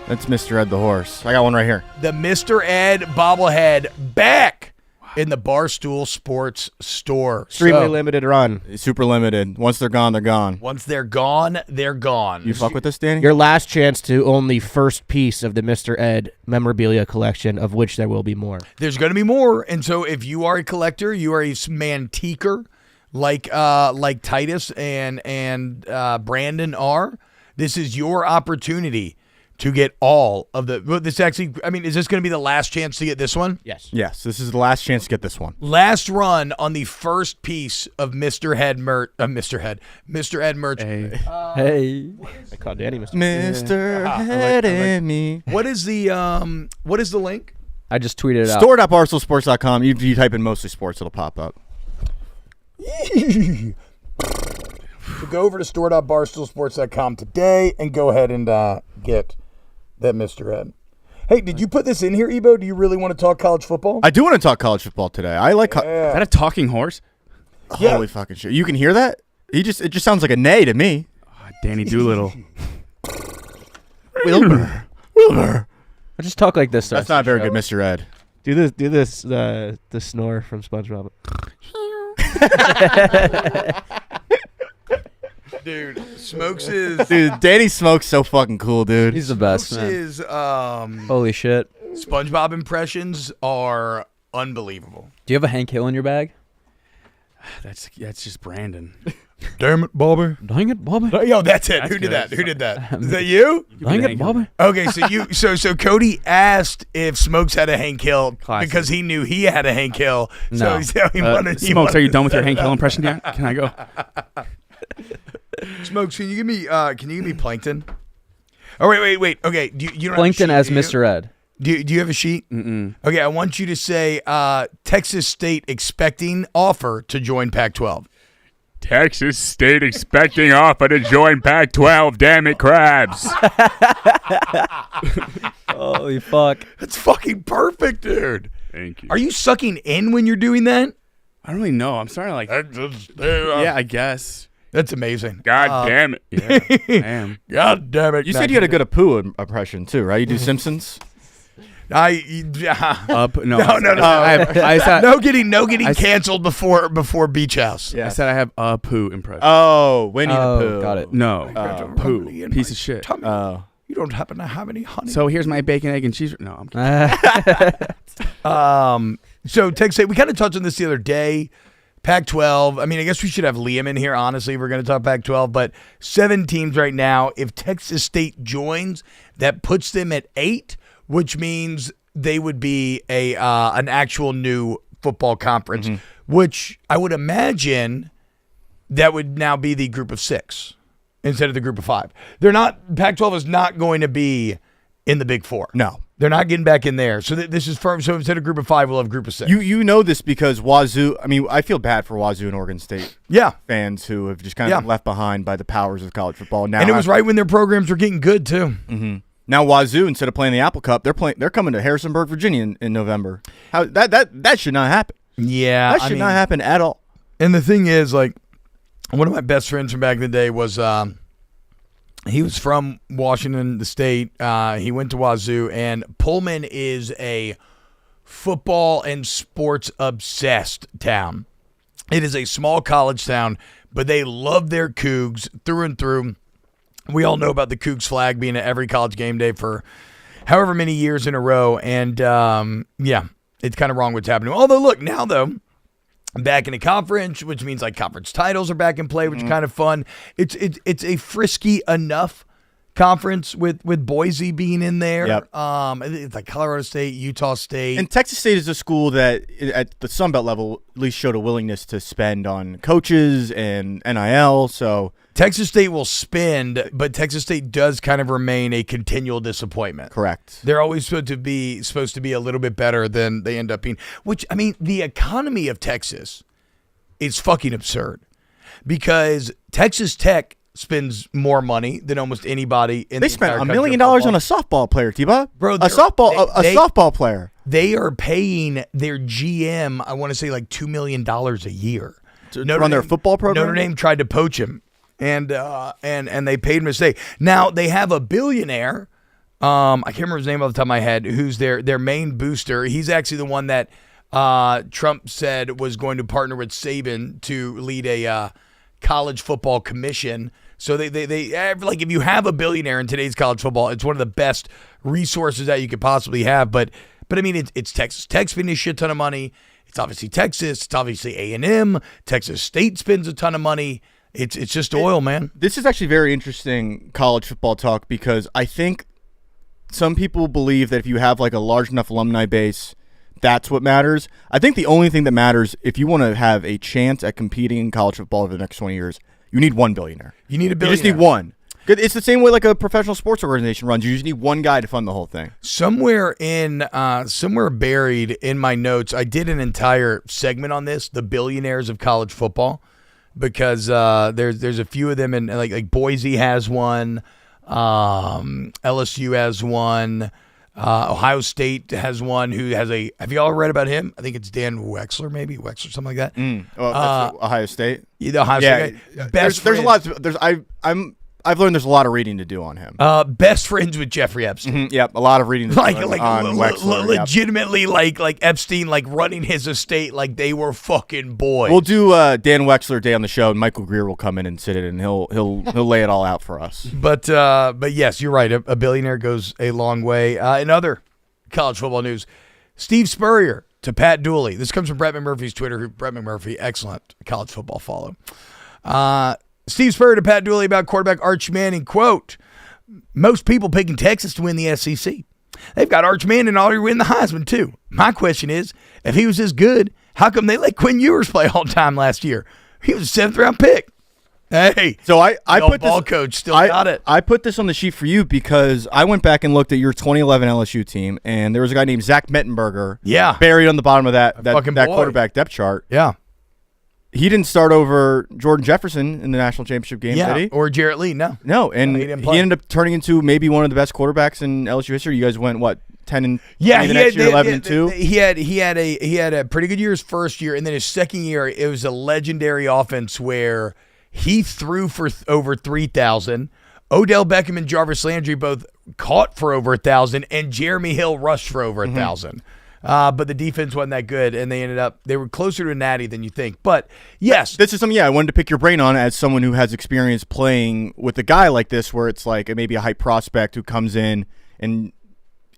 That's Mr. Ed the Horse. I got one right here. The Mr. Ed bobblehead back in the Barstool Sports store. Extremely So, limited run. Super limited. Once they're gone, they're gone. once they're gone, they're gone. You fuck with this, Danny? Your last chance to own the first piece of the Mr. Ed memorabilia collection, of which there will be more. There's going to be more. And so if you are a collector, you are a mantiquer like Titus and Brandon are, this is your opportunity to get all of the. This actually, I mean, is this going to be the last chance to get this one? Yes. Yes, this is the last chance to get this one. Last run on the first piece of Mr. Ed merch. Hey. Hey. I called Danny Mr. Mr. Head and me. What is the link? I just tweeted it out. Store.barstoolsports.com. You type in mostly sports, it'll pop up. So go over to store.barstoolsports.com today and go ahead and get that Mr. Ed. Hey, did you put this in here, Ebo? Do you really want to talk college football? I do want to talk college football today. I like. Is that a talking horse? Yeah. Holy fucking shit! You can hear that? It just sounds like a neigh to me. Danny Doolittle. Wilbur. I just talk like this. That's not very good, Mr. Ed. Do this the snore from SpongeBob. Dude, Smokes is Dude, Danny Smoke's so fucking cool, dude. He's the best, Smokes man. is Holy shit. SpongeBob impressions are unbelievable. Do you have a Hank Hill in your bag? That's just Brandon. Damn it, Bobby. Dang it, Bobby. Yo, that's it. That's Who did good. that? Who did that? Is that you? Dang it, Bobby. Okay, so Cody asked if Smokes had a Hank Hill Classic. because he knew he had a Hank Hill. No. So he wanted. Smokes, are you done with your Hank Hill impression yet? Can I go? Smokes, can you give me Plankton? Oh wait. Okay, do you don't Plankton have a as sheet, do you? Mr. Ed. Do you have a sheet? Mm-mm. Okay, I want you to say Texas State expecting offer to join Pac-12. Texas State expecting offer to join Pac-12. Damn it, crabs. Holy fuck. That's fucking perfect, dude. Thank you. Are you sucking in when you're doing that? I don't really know. I'm starting to like. Yeah, I guess. That's amazing. God damn it. Yeah, I am. God damn it. You said you had a good Apu impression too, right? You do Simpsons. No. I said, no getting canceled before Beach House. I said I have a poo impression. Oh, Winnie the Pooh. Got it. No. Poo. in Piece my of shit. tummy. Oh. You don't happen to have any honey. So here's my bacon, egg, and cheese. No, I'm kidding. So Texas State, we kind of touched on this the other day. Pac-12. I mean, I guess we should have Liam in here, honestly, if we're going to talk Pac-12. But 7 teams right now. If Texas State joins, that puts them at 8, which means they would be an actual new football conference, which I would imagine that would now be the group of 6 instead of the group of 5. Pac-12 is not going to be in the Big 4. No. They're not getting back in there. So this is firm. So instead of group of 5, we'll have group of 6. You know this because Wazoo, I mean, I feel bad for Wazoo and Oregon State fans who have just kind of left behind by the powers of college football. Now, and it was right when their programs were getting good, too. Mm-hmm. Now Wazoo, instead of playing the Apple Cup, they're coming to Harrisonburg, Virginia in November. How that should not happen. Yeah. That should not happen at all. And the thing is, like, one of my best friends from back in the day was he was from Washington, the state. He went to Wazoo, and Pullman is a football and sports obsessed town. It is a small college town, but they love their Cougs through and through. We all know about the Cougs flag being at every college game day for however many years in a row. And, it's kind of wrong what's happening. Although, look, now, though, back in the conference, which means like conference titles are back in play, which is kind of fun. It's a frisky enough conference with Boise being in there. Yep. It's like Colorado State, Utah State. And Texas State is a school that at the Sun Belt level at least showed a willingness to spend on coaches and NIL. So Texas State will spend, but Texas State does kind of remain a continual disappointment. Correct. They're always supposed to be a little bit better than they end up being. Which, I mean, the economy of Texas is fucking absurd because Texas Tech spends more money than almost anybody in they the spent entire $1 million on a softball player, T-Bob. Bro, a softball player. They are paying their GM, I want to say like $2 million a year To run their football program. Notre Dame tried to poach him, and they paid him to stay. Now they have a billionaire. I can't remember his name off the top of my head. Who's their main booster? He's actually the one that Trump said was going to partner with Saban to lead a college football commission. So they like, if you have a billionaire in today's college football, it's one of the best resources that you could possibly have. But I mean, it's Texas Tech spending a shit ton of money. It's obviously Texas. It's obviously A&M. Texas State spends a ton of money. It's just oil, man. This is actually very interesting college football talk because I think some people believe that if you have like a large enough alumni base, that's what matters. I think the only thing that matters if you want to have a chance at competing in college football over the next 20 years, you need one billionaire. You need a billionaire. You just need one. It's the same way like a professional sports organization runs. You just need one guy to fund the whole thing. Somewhere buried in my notes, I did an entire segment on this, the billionaires of college football, because there's a few of them, and like Boise has one, LSU has one, Ohio State has one who has a. Have you all read about him? I think it's Dan Wexler, something like that. That's Ohio State. The Ohio State guy. There's a lot. I've learned there's a lot of reading to do on him. Best friends with Jeffrey Epstein. Yep, a lot of reading to do on Wexler. Legitimately, like Epstein, like running his estate like they were fucking boys. We'll do Dan Wexler Day on the show, and Michael Greer will come in and sit in, and he'll lay it all out for us. But yes, you're right. A billionaire goes a long way. In other college football news, Steve Spurrier to Pat Dooley. This comes from Brett McMurphy's Twitter. Brett McMurphy, excellent college football follow. Steve Spurrier to Pat Dooley about quarterback Arch Manning. Quote, most people picking Texas to win the SEC. They've got Arch Manning already win the Heisman, too. My question is, if he was this good, how come they let Quinn Ewers play all the time last year? He was a 7th-round pick. Hey, so I put ball this, coach still got it. I put this on the sheet for you because I went back and looked at your 2011 LSU team, and there was a guy named Zach Mettenberger buried on the bottom of that quarterback depth chart. Yeah. He didn't start over Jordan Jefferson in the national championship game, did he? Or Jarrett Lee, no. No, and he ended up turning into maybe one of the best quarterbacks in LSU history. You guys went, 10-11 and 2? He had a pretty good year his first year, and then his second year, it was a legendary offense where he threw for over 3,000. Odell Beckham and Jarvis Landry both caught for over 1,000, and Jeremy Hill rushed for over 1,000. But the defense wasn't that good, and they were closer to a natty than you think. But, yes. This is something, I wanted to pick your brain on as someone who has experience playing with a guy like this where it's like maybe a high prospect who comes in and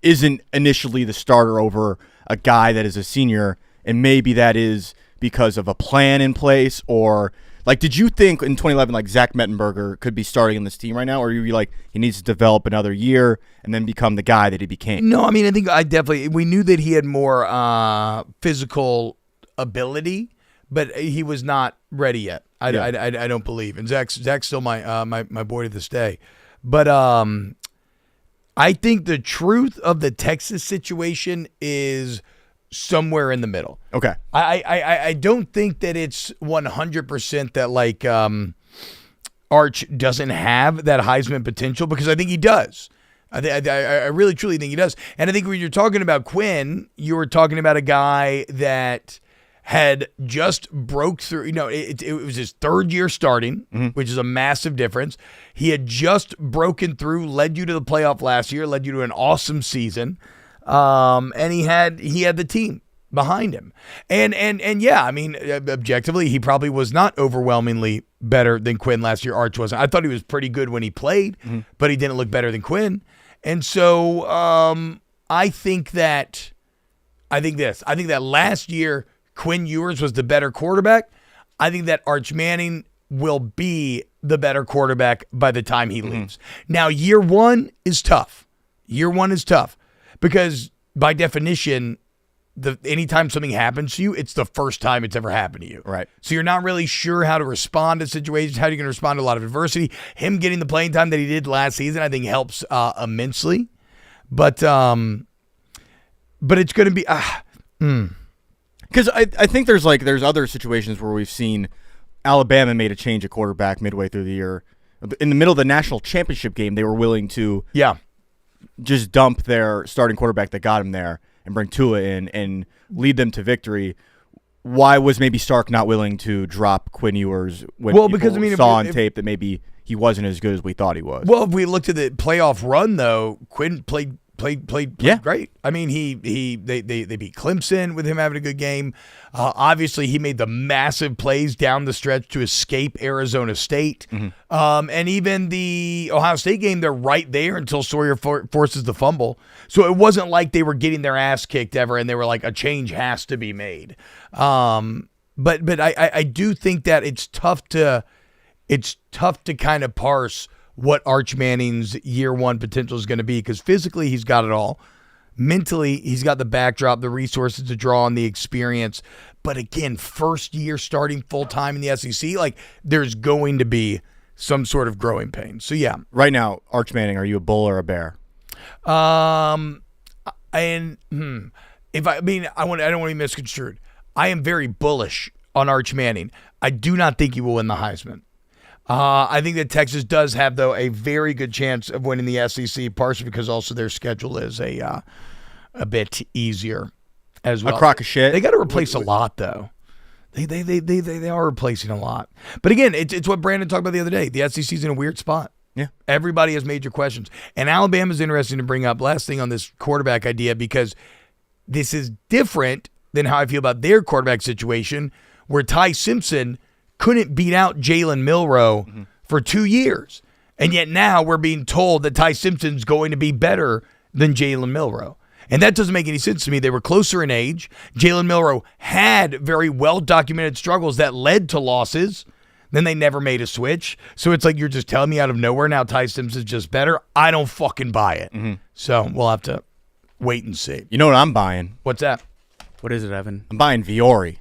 isn't initially the starter over a guy that is a senior, and maybe that is because of a plan in place, or like, did you think in 2011 like Zach Mettenberger could be starting in this team right now, or are you like he needs to develop another year and then become the guy that he became? No, I mean, I think we knew that he had more physical ability, but he was not ready yet. I don't believe, and Zach's still my boy to this day, but I think the truth of the Texas situation is somewhere in the middle. Okay. I don't think that it's 100% that like Arch doesn't have that Heisman potential, because I think he does. I really truly think he does. And I think when you're talking about Quinn, you were talking about a guy that had just broke through. It was his third year starting, which is a massive difference. He had just broken through, led you to the playoff last year, led you to an awesome season. And he had the team behind him. And yeah, I mean, objectively, he probably was not overwhelmingly better than Quinn last year. Arch wasn't. I thought he was pretty good when he played, but he didn't look better than Quinn. And so I think that last year Quinn Ewers was the better quarterback. I think that Arch Manning will be the better quarterback by the time he leaves. Now, year one is tough. Because by definition, anytime something happens to you, it's the first time it's ever happened to you. Right. So you're not really sure how to respond to situations, how you're going to respond to a lot of adversity. Him getting the playing time that he did last season, I think helps immensely. But it's going to be because I think there's other situations where we've seen Alabama made a change at quarterback midway through the year. In the middle of the national championship game, they were willing to just dump their starting quarterback that got him there and bring Tua in and lead them to victory. Why was maybe Stark not willing to drop Quinn Ewers when people saw on tape that maybe he wasn't as good as we thought he was? Well, if we looked at the playoff run, though, Quinn played great. I mean, they beat Clemson with him having a good game. Obviously, he made the massive plays down the stretch to escape Arizona State. And even the Ohio State game, they're right there until Sawyer forces the fumble. So it wasn't like they were getting their ass kicked ever, and they were like, a change has to be made. But I do think that it's tough to kind of parse what Arch Manning's year one potential is going to be, because physically he's got it all. Mentally, he's got the backdrop, the resources to draw on, the experience. But again, first year starting full-time in the SEC, like, there's going to be some sort of growing pain. So, yeah. Right now, Arch Manning, are you a bull or a bear? I don't want to be misconstrued. I am very bullish on Arch Manning. I do not think he will win the Heisman. I think that Texas does have, though, a very good chance of winning the SEC, partially because also their schedule is a bit easier as well. A crock of shit. They got to replace a lot, though. They are replacing a lot. But again, it's what Brandon talked about the other day. The SEC's in a weird spot. Yeah. Everybody has major questions. And Alabama's interesting to bring up, last thing on this quarterback idea, because this is different than how I feel about their quarterback situation, where Ty Simpson couldn't beat out Jalen Milroe for 2 years. And yet now we're being told that Ty Simpson's going to be better than Jalen Milroe. And that doesn't make any sense to me. They were closer in age. Jalen Milroe had very well-documented struggles that led to losses. Then they never made a switch. So it's like, you're just telling me out of nowhere now Ty Simpson's just better? I don't fucking buy it. So we'll have to wait and see. You know what I'm buying? What's that? What is it, Evan? I'm buying Viori.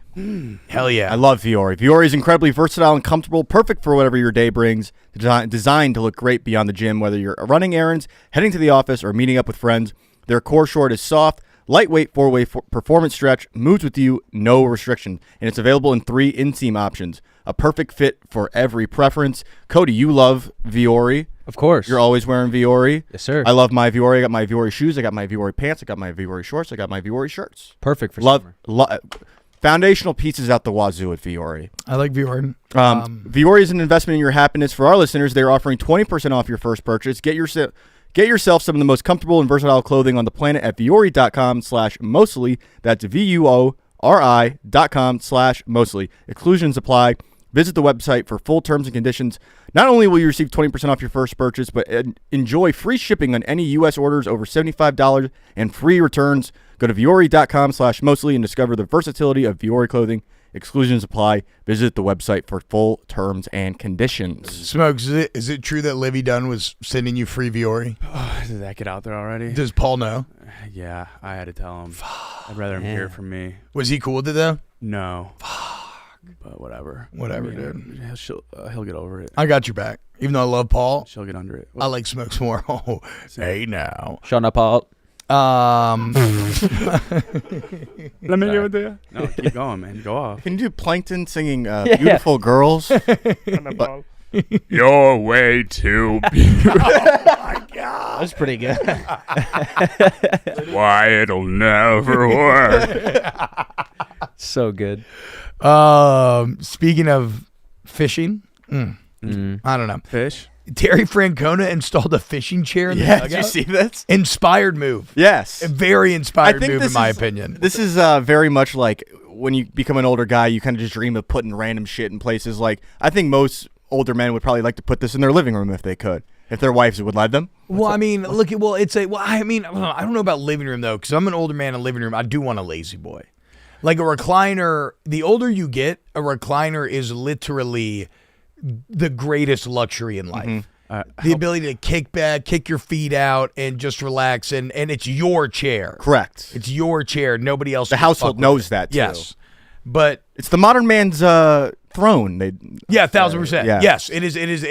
Hell yeah. I love Viori. Viori is incredibly versatile and comfortable, perfect for whatever your day brings. Designed to look great beyond the gym, whether you're running errands, heading to the office, or meeting up with friends. Their core short is soft, lightweight, four-way performance stretch, moves with you, no restriction. And it's available in 3 inseam options. A perfect fit for every preference. Cody, you love Viori. Of course. You're always wearing Viori. Yes, sir. I love my Viori. I got my Viori shoes. I got my Viori pants. I got my Viori shorts. I got my Viori shirts. Perfect for summer. Foundational pieces out the wazoo at Viori. I like Viori. Viori is an investment in your happiness. For our listeners, they're offering 20% off your first purchase. Get yourself some of the most comfortable and versatile clothing on the planet at Viori.com/mostly. That's VUORI.com/mostly. Exclusions apply. Visit the website for full terms and conditions. Not only will you receive 20% off your first purchase, but enjoy free shipping on any U.S. orders over $75 and free returns. Go to Viori.com/mostly and discover the versatility of Viori clothing Exclusions apply. Visit the website for full terms and conditions. Smokes, is it true that Livy Dunn was sending you free Viori? Did that get out there already? Does Paul know? Yeah, I had to tell him. I'd rather him hear it from me. Was he cool with it though? No. But whatever. Whatever, I mean, dude. He'll get over it. I got your back. Even though I love Paul, She'll get under it. I like Smokes more. Oh, hey now. Shut up, Paul. Let me give it to you. No, keep going, man. Go off. Can you do Plankton singing Beautiful Girls? You're way too beautiful. That's pretty good. Why it'll never work. So good. Speaking of fishing, I don't know. Fish? Terry Francona installed a fishing chair in the Yeah, dugout. did you see this? Inspired move. Yes. A very inspired think move, this in my is- opinion. This is very much like when you become an older guy, you kind of just dream of putting random shit in places. Like, I think most older men would probably like to put this in their living room if they could, if their wives would let them. Well, I mean, I mean, I don't know about living room though, because I'm an older man in living room. I do want a lazy boy. Like a recliner, the older you get, a recliner is literally the greatest luxury in life. The ability to kick back, kick your feet out, and just relax, and it's your chair. Correct. It's your chair. Nobody else. The can household fuck with knows it. that, too. Yes, but It's the modern man's throne. yeah, 1,000%. yeah. Yes, it is. It is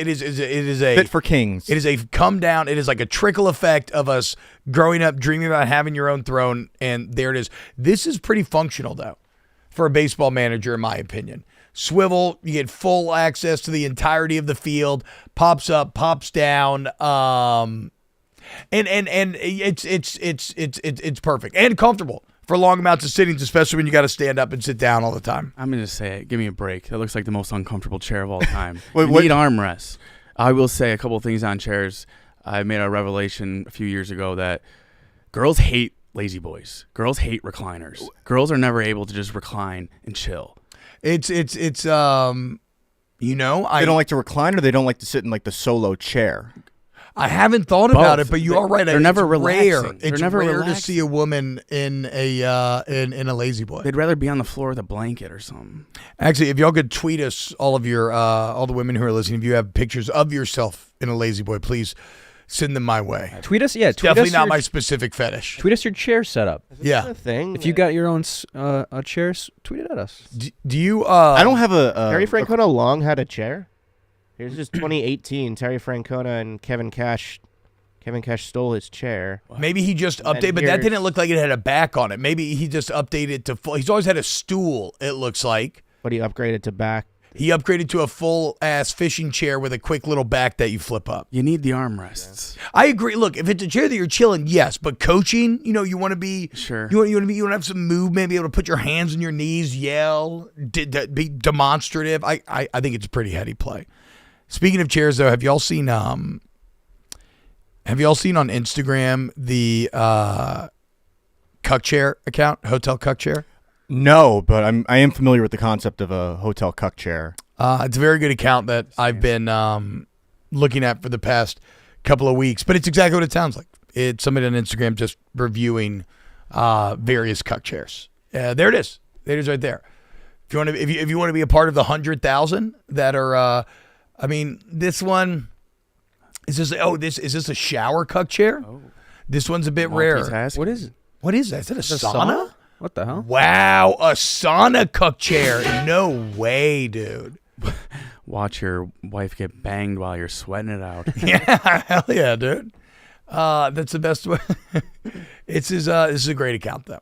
a Fit for kings. It is a come down. It is like a trickle effect of us growing up, dreaming about having your own throne, and there it is. This is pretty functional, though, for a baseball manager, in my opinion. Swivel, you get full access to the entirety of the field. Pops up, pops down, and it's perfect and comfortable for long amounts of sittings, especially when you got to stand up and sit down all the time. I'm going to say it. Give me a break. That looks like the most uncomfortable chair of all time. Wait, You what- need armrests. I will say a couple of things on chairs. I made a revelation a few years ago that girls hate lazy boys. Girls hate recliners. Girls are never able to just recline and chill. It's They don't like to recline, or they don't like to sit in like the solo chair. I haven't thought about Both. it, but you are right. They're It's never rare. relaxing. It's They're never rare to relaxing. see a woman in a lazy boy. They'd rather be on the floor with a blanket or something. Actually, if y'all could tweet us, all the women who are listening, if you have pictures of yourself in a lazy boy, please send them my way. Tweet us, yeah. Tweet Definitely us not your, my specific fetish. Tweet us your chair setup. Yeah. A thing. If you got your own chairs, tweet it at us. Do you? I don't have a Terry Francona long had a chair. Here's just 2018. Terry Francona and Kevin Cash. Kevin Cash stole his chair. Maybe he just And updated, but that here's- didn't look like it had a back on it. Maybe he just updated to full. He's always had a stool. It looks like But he upgraded to back. he upgraded to a full ass fishing chair with a quick little back that you flip up. You need the armrests. I agree. Look, if it's a chair that you're chilling, yes, but coaching, you want to be Sure. You want to have some movement, be able to put your hands on your knees, yell, be demonstrative. I think it's a pretty heady play. Speaking of chairs, though, have y'all seen on Instagram the cuck chair account, Hotel Cuck Chair? No, but I am familiar with the concept of a hotel cuck chair. It's a very good account that I've been looking at for the past couple of weeks, but it's exactly what it sounds like. It's somebody on Instagram just reviewing various cuck chairs. There it is. It is right there. If you want to be a part of the 100,000 that are, this one is this. Oh, is this a shower cuck chair? Oh. This one's a bit rare. Multitasking. What is it? What is that? Is that a sauna? What the hell? Wow, a sauna cuck chair. No way, dude. Watch your wife get banged while you're sweating it out. Yeah, hell yeah, dude. That's the best way. This is a great account though.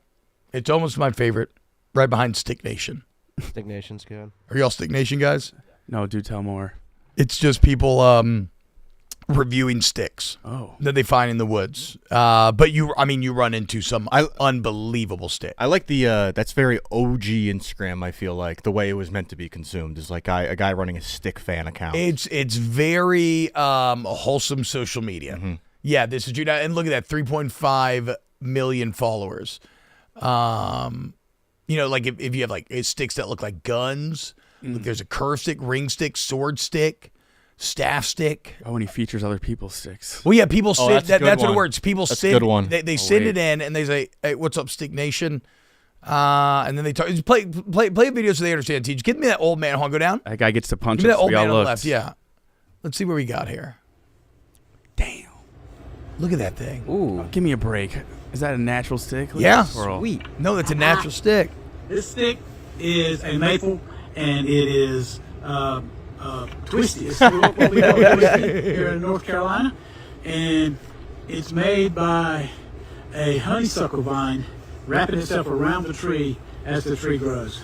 It's almost my favorite, right behind Stick Nation. Stick Nation's good. Are y'all Stick Nation guys? No, do tell more. It's just people reviewing sticks that they find in the woods. But you run into some unbelievable sticks. I like the that's very OG Instagram. I feel like the way it was meant to be consumed is like a guy running a stick fan account. It's very wholesome social media. Mm-hmm. Yeah, this is and look at that, 3.5 million followers. Like if you have like sticks that look like guns, look, there's a curve stick, ring stick, sword stick, staff stick. Oh, and he features other people's sticks. Well, yeah, people sit. that's a good That's what it one. works. People That's a sit. good one. They send it in and they say, "Hey, what's up, Stick Nation? And then they talk. Play videos so they understand. Teach. Give me that old man. Hold on, go down. That guy gets to punch Give me us. that old We all man on the looked. left. Yeah. Let's see what we got here. Damn. Look at that thing. Ooh. Give me a break. Is that a natural stick? Look Yeah. at this swirl. Sweet. No, that's a natural stick. This stick is a maple, and it is twisty. It's what we call twisty here in North Carolina, and it's made by a honeysuckle vine wrapping itself around the tree as the tree grows.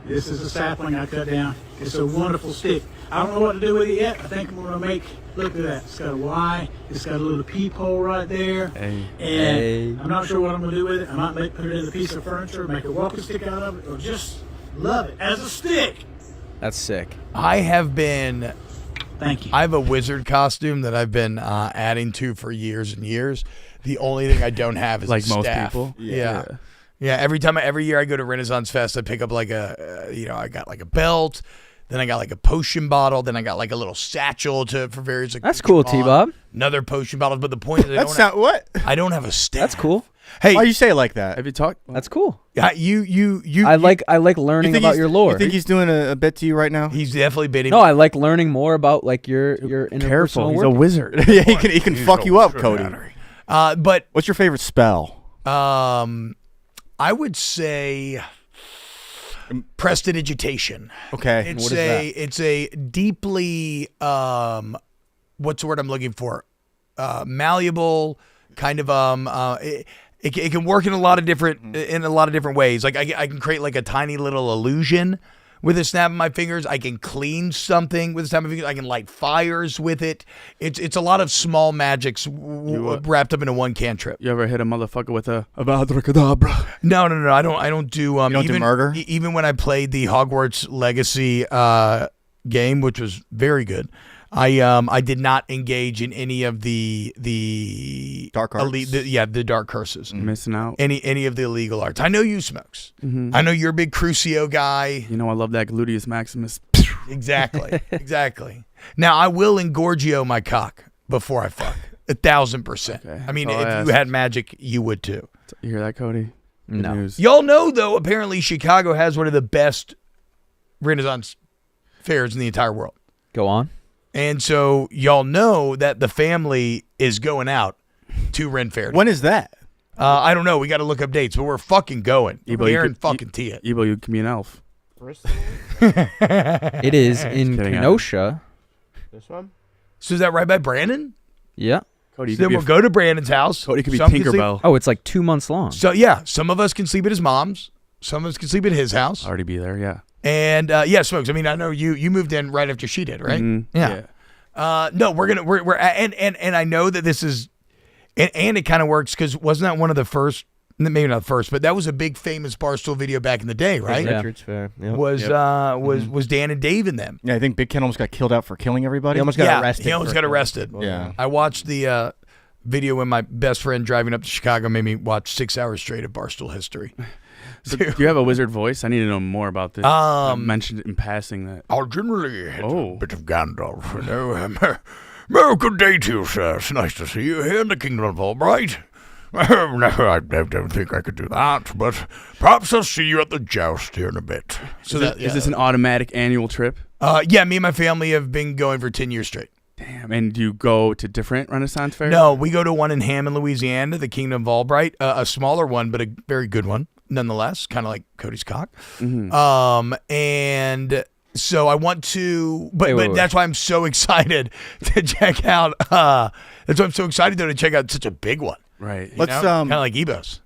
This is a sapling I cut down. It's a wonderful stick. I don't know what to do with it yet. I think I'm going to look at that. It's got a Y. It's got a little peephole right there. Hey. And I'm not sure what I'm going to do with it. I might put it in a piece of furniture, make a walking stick out of it, or just love it as a stick. That's sick. I have been. Thank you. I have a wizard costume that I've been adding to for years and years. The only thing I don't have is Like a most staff. people? Yeah. Yeah. Every year I go to Renaissance Fest, I pick up like I got like a belt. Then I got like a potion bottle. Then I got like a little satchel for various. Like, That's cool, T-Bob. Another potion bottle. But the point is, What? I don't have a staff. That's cool. Hey, Why you say it like that? Have you talked? That's cool. you. I like learning about your lore. You think he's doing a bit to you right now? He's definitely bidding. No, I like learning more about like your Careful. interpersonal He's a work. wizard. Yeah, he can fuck you up, Cody. But What's your favorite spell? I would say prestidigitation. Okay. It's a deeply what's the word I'm looking for? Malleable kind of it can work in a lot of different ways. Like I can create like a tiny little illusion with a snap of my fingers. I can clean something with a snap of my fingers. I can light fires with it. It's a lot of small magics wrapped up into one cantrip. You ever hit a motherfucker with a Avada Kedavra? No. I don't do. You don't do murder? Even when I played the Hogwarts Legacy game, which was very good, I did not engage in any of the Dark arts? the dark curses. Missing out. Any of the illegal arts. I know you, Smokes. Mm-hmm. I know you're a big Crucio guy. You know I love that gluteus maximus. Exactly. Now I will engorgio my cock before I fuck. 1,000%. Okay, I mean, that's all I if you asked. had magic, you would too. You hear that, Cody? Good No. news. Y'all know though. Apparently, Chicago has one of the best Renaissance fairs in the entire world. Go on. And so y'all know that the family is going out to Ren Faire. When is that? I don't know. We got to look up dates, but we're fucking going. Ebo, We're you here and could- fucking tee it. Ebo, you can be an elf. It is in kidding, Kenosha. This one? So is that right by Brandon? Yeah. Cody, you So then could be we'll go to Brandon's house. Cody could be Some can sleep- Tinkerbell. Oh, it's like 2 months long. So yeah, some of us can sleep at his mom's. Some of us can sleep at his house. Already be there, yeah. And yeah, Smokes. I mean, I know you moved in right after she did, right? Mhm, Yeah. No, we're and I know that this is, and it kind of works because wasn't that one of the first? Maybe not the first, but that was a big famous Barstool video back in the day, right? Yeah. Richards Fair. Yep. Was Dan and Dave in them? Yeah, I think Big Ken almost got killed out for killing everybody. He almost got arrested. He almost for got it. arrested. Yeah. I watched the video when my best friend driving up to Chicago made me watch 6 hours straight of Barstool history. So, do you have a wizard voice? I need to know more about this. I mentioned it in passing that. I'll generally hit Oh. a bit of Gandalf. You know, well, good day to you, sir. It's nice to see you here in the Kingdom of Albright. No, I don't think I could do that, but perhaps I'll see you at the joust here in a bit. So Is this an automatic annual trip? Yeah, me and my family have been going for 10 years straight. Damn. And do you go to different Renaissance fairs? No, we go to one in Hammond, Louisiana, the Kingdom of Albright, a smaller one, but a very good one, nonetheless, kind of like Cody's cock. Mm-hmm. And so I want to, but Wait. that's why I'm so excited to check out. That's why I'm so excited though to check out such a big one. Right. Let's Kind of like Ebos.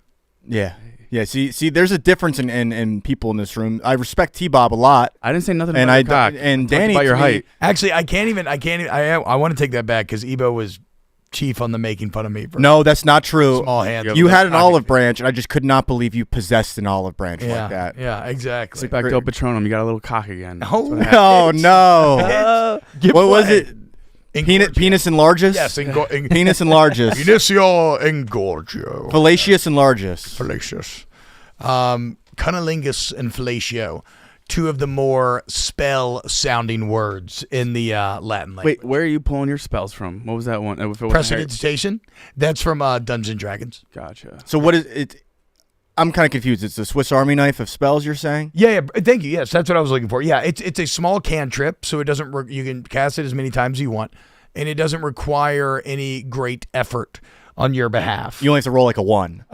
Yeah. Yeah, see, there's a difference in people in this room. I respect T-Bob a lot, I didn't say nothing and about your cock. and Talked Danny about your to me- height. Actually, I can't even. I want to take that back because Ebo was chief on the making fun of me for No, that's not true. small hands. You had an olive branch, and I just could not believe you possessed an olive branch yeah, like that. Yeah, exactly. Sleep back to Patronum. You got a little cock again. Oh, Oh no! What was it? Penis and largest? Yes, Penis and largest. Inicio engorgio. Fallacious and largest. Fallacious. Cunnilingus and fellatio. Two of the more spell-sounding words in the Latin language. Wait, where are you pulling your spells from? What was that one? If it wasn't Prestidigitation. That's from Dungeons and Dragons. Gotcha. So what is it? I'm kind of confused. It's the Swiss Army knife of spells, you're saying? Yeah, thank you. Yes, that's what I was looking for. Yeah, it's a small cantrip, so it doesn't. You can cast it as many times as you want, and it doesn't require any great effort on your behalf. You only have to roll like a 1.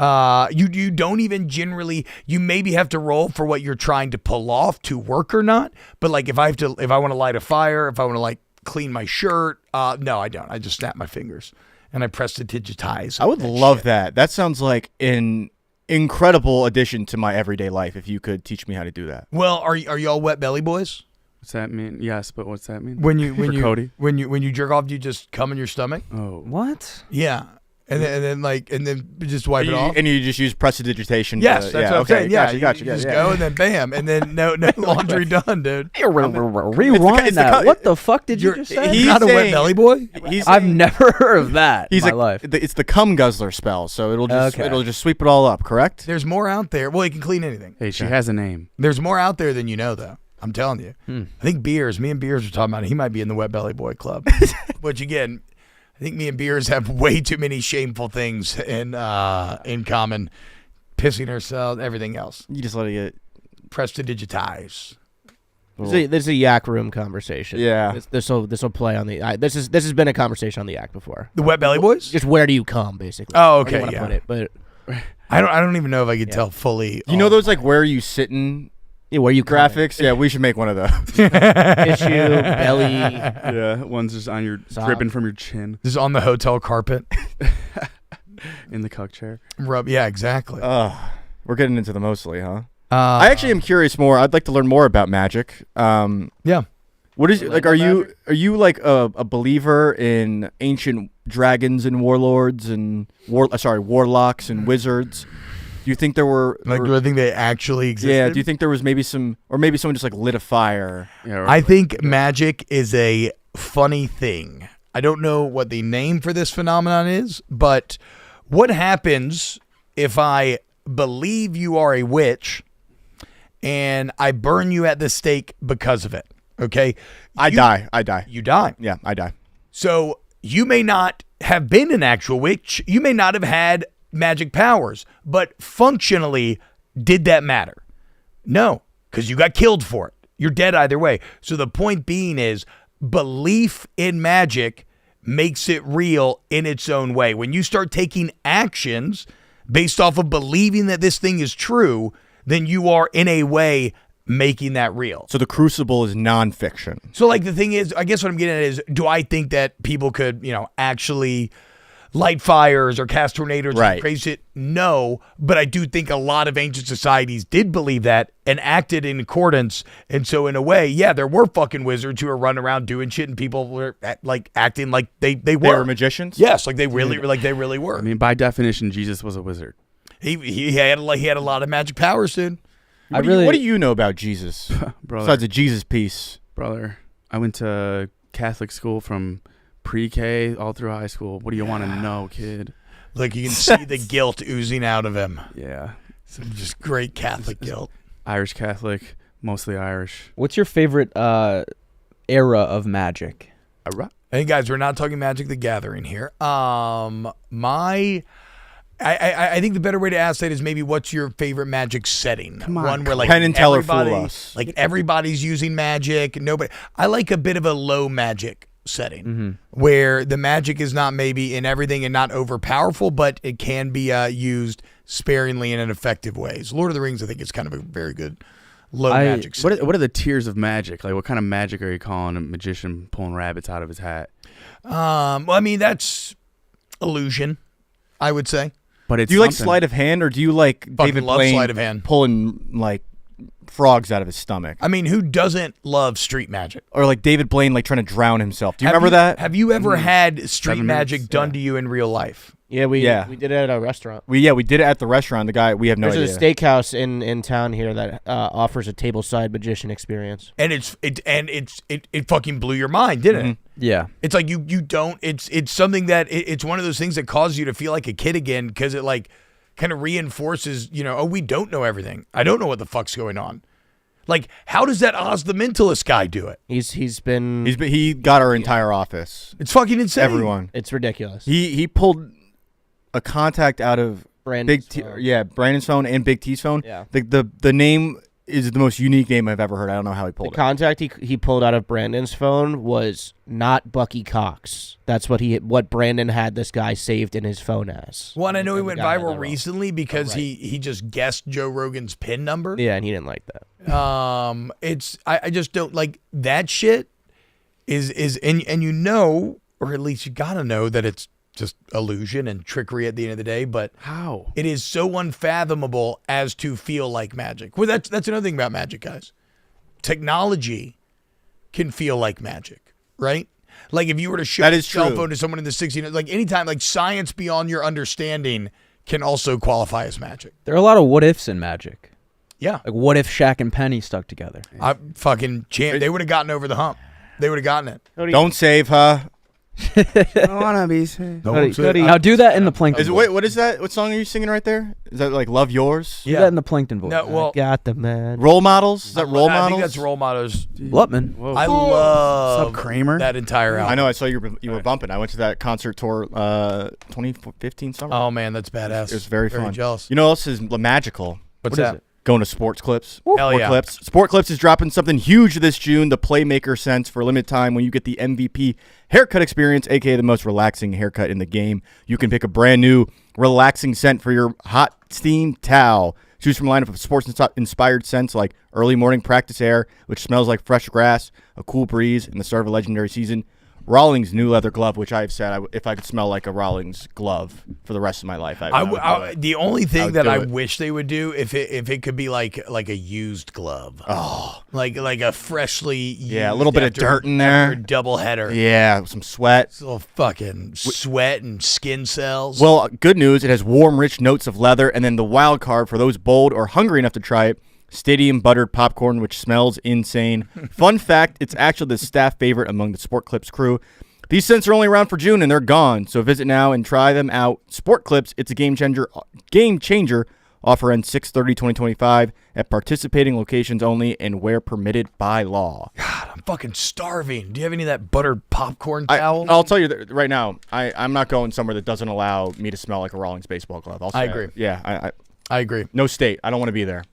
You don't even generally. You maybe have to roll for what you're trying to pull off to work or not. But like if I want to light a fire, if I want to like clean my shirt, no, I don't. I just snap my fingers and I press to digitize. I would love that. That sounds like an incredible addition to my everyday life. If you could teach me how to do that. Well, are y'all wet belly boys? What's that mean? Yes, but what's that mean? When you Cody? when you jerk off, do you just come in your stomach? Oh, What? Yeah. And then just wipe it off. And you just use prestidigitation. Yes, that's what I'm saying. Yeah, gotcha. you just go and then bam, and then no laundry done, dude. Rewind that. What the fuck did you just say? He's not a wet belly boy. I've never heard of that in my life. It's the cum guzzler spell, so it'll just sweep it all up. Correct? There's more out there. Well, it can clean anything. Hey, she has a name. There's more out there than you know, though. I'm telling you. I think me and Beers were talking about it. He might be in the wet belly boy club. Which again, I think me and Beers have way too many shameful things in common. Pissing ourselves, everything else. You just let it get press to digitize. This is a yak room conversation. Yeah. This will play on the. This has been a conversation on the yak before. The wet belly boys. Just where do you come, basically? Oh, okay. Where do you wanna put it, but I don't even know if I could tell fully. You know those like where are you sitting? Yeah, where you graphics? Yeah, we should make one of those. Issue, belly. Yeah, one's just on your dripping from your chin. This is on the hotel carpet. In the cuck chair. Yeah, exactly. We're getting into the mostly, huh? I actually am curious more. I'd like to learn more about magic. Yeah. What is like? Are you like a believer in ancient dragons and warlords and warlocks and wizards? Do you think there were do I think they actually existed? Yeah. Do you think there was maybe someone just like lit a fire? Yeah. I think magic is a funny thing. I don't know what the name for this phenomenon is, but what happens if I believe you are a witch and I burn you at the stake because of it? Okay. I die. You die. Yeah, I die. So you may not have been an actual witch. You may not have had magic powers, but functionally, did that matter? No, because you got killed for it. You're dead either way. So the point being is belief in magic makes it real in its own way. When you start taking actions based off of believing that this thing is true, then you are in a way making that real. So the crucible is nonfiction. So like the thing is, I guess what I'm getting at is, do I think that people could, actually light fires or cast tornadoes or crazy shit? No, but I do think a lot of ancient societies did believe that and acted in accordance. And so in a way, yeah, there were fucking wizards who were running around doing shit and people were like acting like they were. They were magicians? Yes, like they really were. I mean, by definition, Jesus was a wizard. He had a lot of magic powers, dude. What do you know about Jesus? Besides a Jesus piece? Brother, I went to Catholic school from pre-K all through high school. What do you want to know, kid? Like, you can see the guilt oozing out of him. Yeah. Some just great Catholic guilt. Irish Catholic, mostly Irish. What's your favorite era of magic? Hey, guys, we're not talking Magic the Gathering here. I think the better way to ask that is maybe what's your favorite magic setting? Come on. One where like Penn and Teller fool us. Like everybody's using magic. I like a bit of a low magic setting where the magic is not maybe in everything and not overpowerful, but it can be used sparingly and in effective ways. Lord of the Rings, I think, is kind of a very good low magic setting. What are the tiers of magic? Like, what kind of magic are you calling a magician pulling rabbits out of his hat? Well, I mean, that's illusion, I would say. But it's do you like sleight of hand, or do you like David Blaine sleight of hand pulling like frogs out of his stomach? I mean, who doesn't love street magic? Or like David Blaine like trying to drown himself. Do you remember that? Have you ever had street magic done to you in real life? Yeah, we did it at a restaurant. We did it at the restaurant. The guy, we have no idea. There's a steakhouse in town here that offers a tableside magician experience. And it fucking blew your mind, didn't it? Yeah. It's like you don't. It's something that it's one of those things that causes you to feel like a kid again, because it like kind of reinforces, oh, we don't know everything. I don't know what the fuck's going on. Like, how does that Oz the Mentalist guy do it? He got our entire office. It's fucking insane. Everyone. It's ridiculous. He pulled a contact out of Brandon's phone. Brandon's phone and Big T's phone. Yeah. The name is the most unique name I've ever heard. I don't know how he pulled The it. contact he pulled out of Brandon's phone was not Bucky Cox. That's what Brandon had this guy saved in his phone as. One, I know he And the went guy had that viral wrong. recently because right. he just guessed Joe Rogan's PIN number. Yeah, and he didn't like that. I just don't like that shit. Is and you know, or at least you gotta know that it's just illusion and trickery at the end of the day. But How? it is so unfathomable as to feel like magic. Well, that's another thing about magic, guys. Technology can feel like magic, right? Like if you were to show That a is cell true. phone to someone in the 60s, like anytime, like science beyond your understanding can also qualify as magic. There are a lot of what ifs in Magic. Yeah. Like what if Shaq and Penny stuck together? I fucking champ. They would have gotten over the hump. They would have gotten it. Don't save her. I wanna be safe. Now do that in the Plankton. Is it, voice. wait, what is that? What song are you singing right there? Is that like Love Yours? Do that in the Plankton voice. No, well, Got the man. Role models? Is that role I models? think that's role models. Lutman. Whoa. I love What's up, Kramer? that entire album. I know. I saw you were bumping. I went to that concert tour 2015 summer. Oh man, that's badass. It was very fun. Jealous. You know what else is magical? What's What is that? it? Going to Sports Clips. Hell Sport yeah. Clips. Sport Clips is dropping something huge this June, the Playmaker Sense, for a limited time when you get the MVP haircut experience, aka the most relaxing haircut in the game. You can pick a brand new relaxing scent for your hot steam towel. Choose from a lineup of sports-inspired scents like early morning practice air, which smells like fresh grass, a cool breeze, and the start of a legendary season. Rawlings new leather glove, which I have said if I could smell like a Rawlings glove for the rest of my life, I would do it. The only thing would that do I it. wish they would do if it could be like a used glove. Oh, like a freshly Yeah, a used little bit of after- dirt in after there. a double header. Yeah, some sweat. It's a little fucking sweat and skin cells. Well, good news. It has warm, rich notes of leather. And then the wild card for those bold or hungry enough to try it, Stadium buttered popcorn, which smells insane. Fun fact, it's actually the staff favorite among the Sport Clips crew. These scents are only around for June, and they're gone. So visit now and try them out. Sport Clips, it's a game changer. Offer ends 6/30/2025 at participating locations only and where permitted by law. God, I'm fucking starving. Do you have any of that buttered popcorn towel? I'll tell you right now, I'm not going somewhere that doesn't allow me to smell like a Rawlings baseball glove. I agree. Yeah, I agree. no state. I don't want to be there.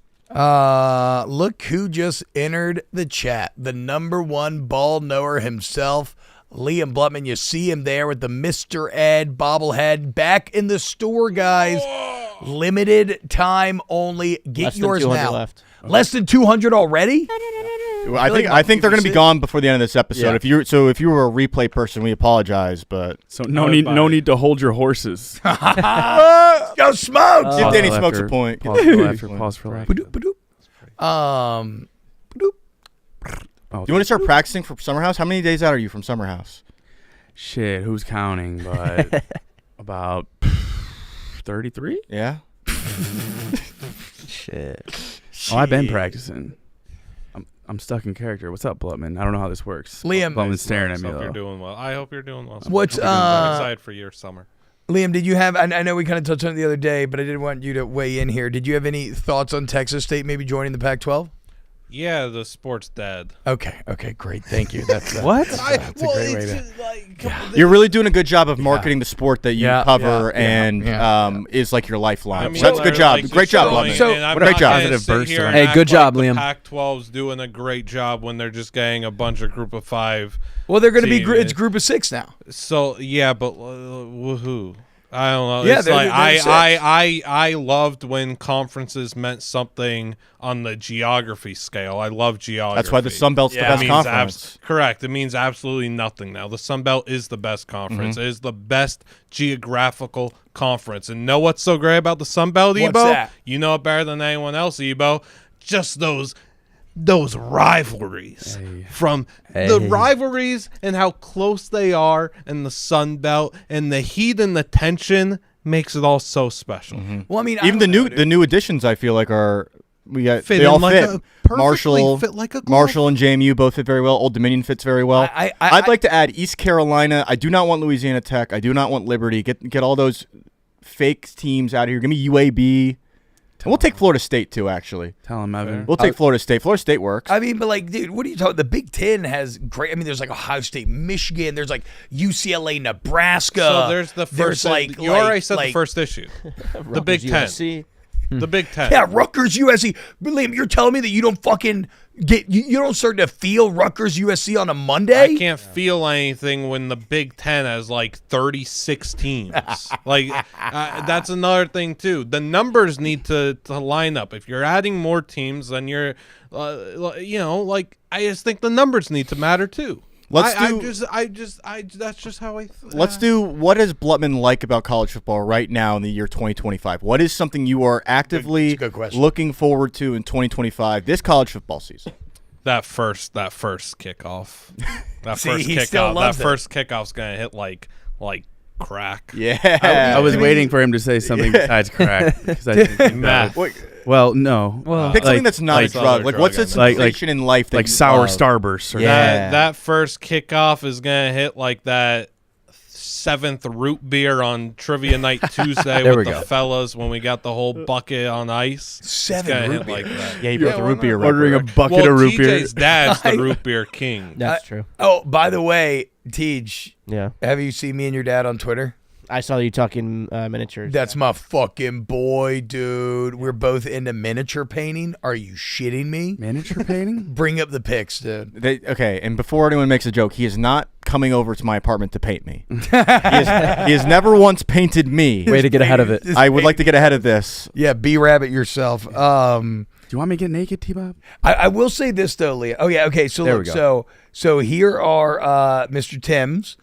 Look who just entered the chat. The #1 ball knower himself, Liam Blutman. You see him there with the Mr. Ed bobblehead back in the store, guys. Limited time only. Get Less than yours 200 now. left. Less than 200 already? I think they're going to be gone before the end of this episode. Yeah. If you were a replay person, we apologize, but So no need to hold your horses. Go smoke. give Danny Pause Smokes for a point. Pause for laughter. Pause for laughter. Badoop. Oh, You want to start practicing for Summer House? How many days out are you from Summer House? shit, who's counting? But about 33. Yeah. Shit. Oh, I've been practicing. I'm stuck in character. What's up, Blutman? I don't know how this works. Liam. Blutman's staring at me Hope you're though. doing well. I hope you're doing well. What's, I'm excited for your summer. Liam, did you have, I know we kind of touched on it the other day, but I didn't want you to weigh in here. Did you have any thoughts on Texas State maybe joining the Pac-12? Yeah, the sport's dead. Okay, great. Thank you. That's What? That's a great way to. You're really doing a good job of marketing the sport that you cover yeah. is like your lifeline. I mean, So that's a good they're, job. like, Great job, destroying- Blutman. So- and I'm great not job. gonna Positive sit burst here around. and Hey, act good job, like Liam. The Pac-12's doing a great job when they're just getting a bunch of group of 5. Well, they're going to be, team. it's group of 6 now. So yeah, but woohoo! I don't know. Yeah, It's they're- like they're six. I loved when conferences meant something on the geography scale. I love geography. That's why the Sun Belt's the It best means conference. correct. It means absolutely nothing now. The Sun Belt is the best conference. Mm-hmm. It is the best geographical conference. And know what's so great about the Sun Belt, What's Ebo? that? You know it better than anyone else, Ebo. Just those rivalries from the rivalries and how close they are, and the Sun Belt and the heat and the tension makes it all so special. Well, I mean, Even the new additions, I feel like they Fit all in like fit. a- perfectly Marshall, fit like a glove. Marshall and JMU both fit very well. Old Dominion fits very well. I'd like to add East Carolina. I do not want Louisiana Tech. I do not want Liberty. Get all those fake teams out of here. Give me UAB. We'll take Florida State too. Actually, Tell him, Evan. we'll take Florida State. Florida State works. I mean, but like, dude, what are you talking? The Big Ten has great. I mean, there's like Ohio State, Michigan. There's like UCLA, Nebraska. So there's the first. You already said the first issue. The Big Ten. USC. The Big Ten. Yeah, Rutgers, USC. Liam, you're telling me that you don't fucking get, you don't start to feel Rutgers, USC on a Monday? I can't feel anything when the Big Ten has like 36 teams. Like, that's another thing too. The numbers need to line up. If you're adding more teams, then you're, like, I just think the numbers need to matter too. That's just how I. Let's do what does Blutman like about college football right now in the year 2025? What is something you are actively looking forward to in 2025 this college football season? That first kickoff. That See, first he kickoff. still loves That first kickoff's gonna hit like crack. Yeah. I was waiting for him to say something besides crack. Because I think Math. well, no. Well, Pick something that's not a drug. Like, what's a sensation in life that like you sour love? Starburst? Or That first kickoff is gonna hit like that 7th root beer on trivia night Tuesday There with we the go. fellas when we got the whole bucket on ice. It's 7 gonna root hit beer. like that. Yeah, you brought the root beer. ordering a Right. bucket of root beer. TJ's dad's the root beer king. That's true. Oh, by the way, Tej, Yeah. have you seen me and your dad on Twitter? I saw you talking miniatures. That's my fucking boy, dude. We're both into miniature painting. Are you shitting me? Miniature painting? Bring up the pics, dude. Okay, and before anyone makes a joke, he is not coming over to my apartment to paint me. he has never once painted me. Way to get ahead of it. I would like to get ahead of this. Yeah, B-Rabbit yourself. Do you want me to get naked, T-Bob? I will say this though, Leah. Oh yeah, okay. So There look, we go. so here are Mr. Tim's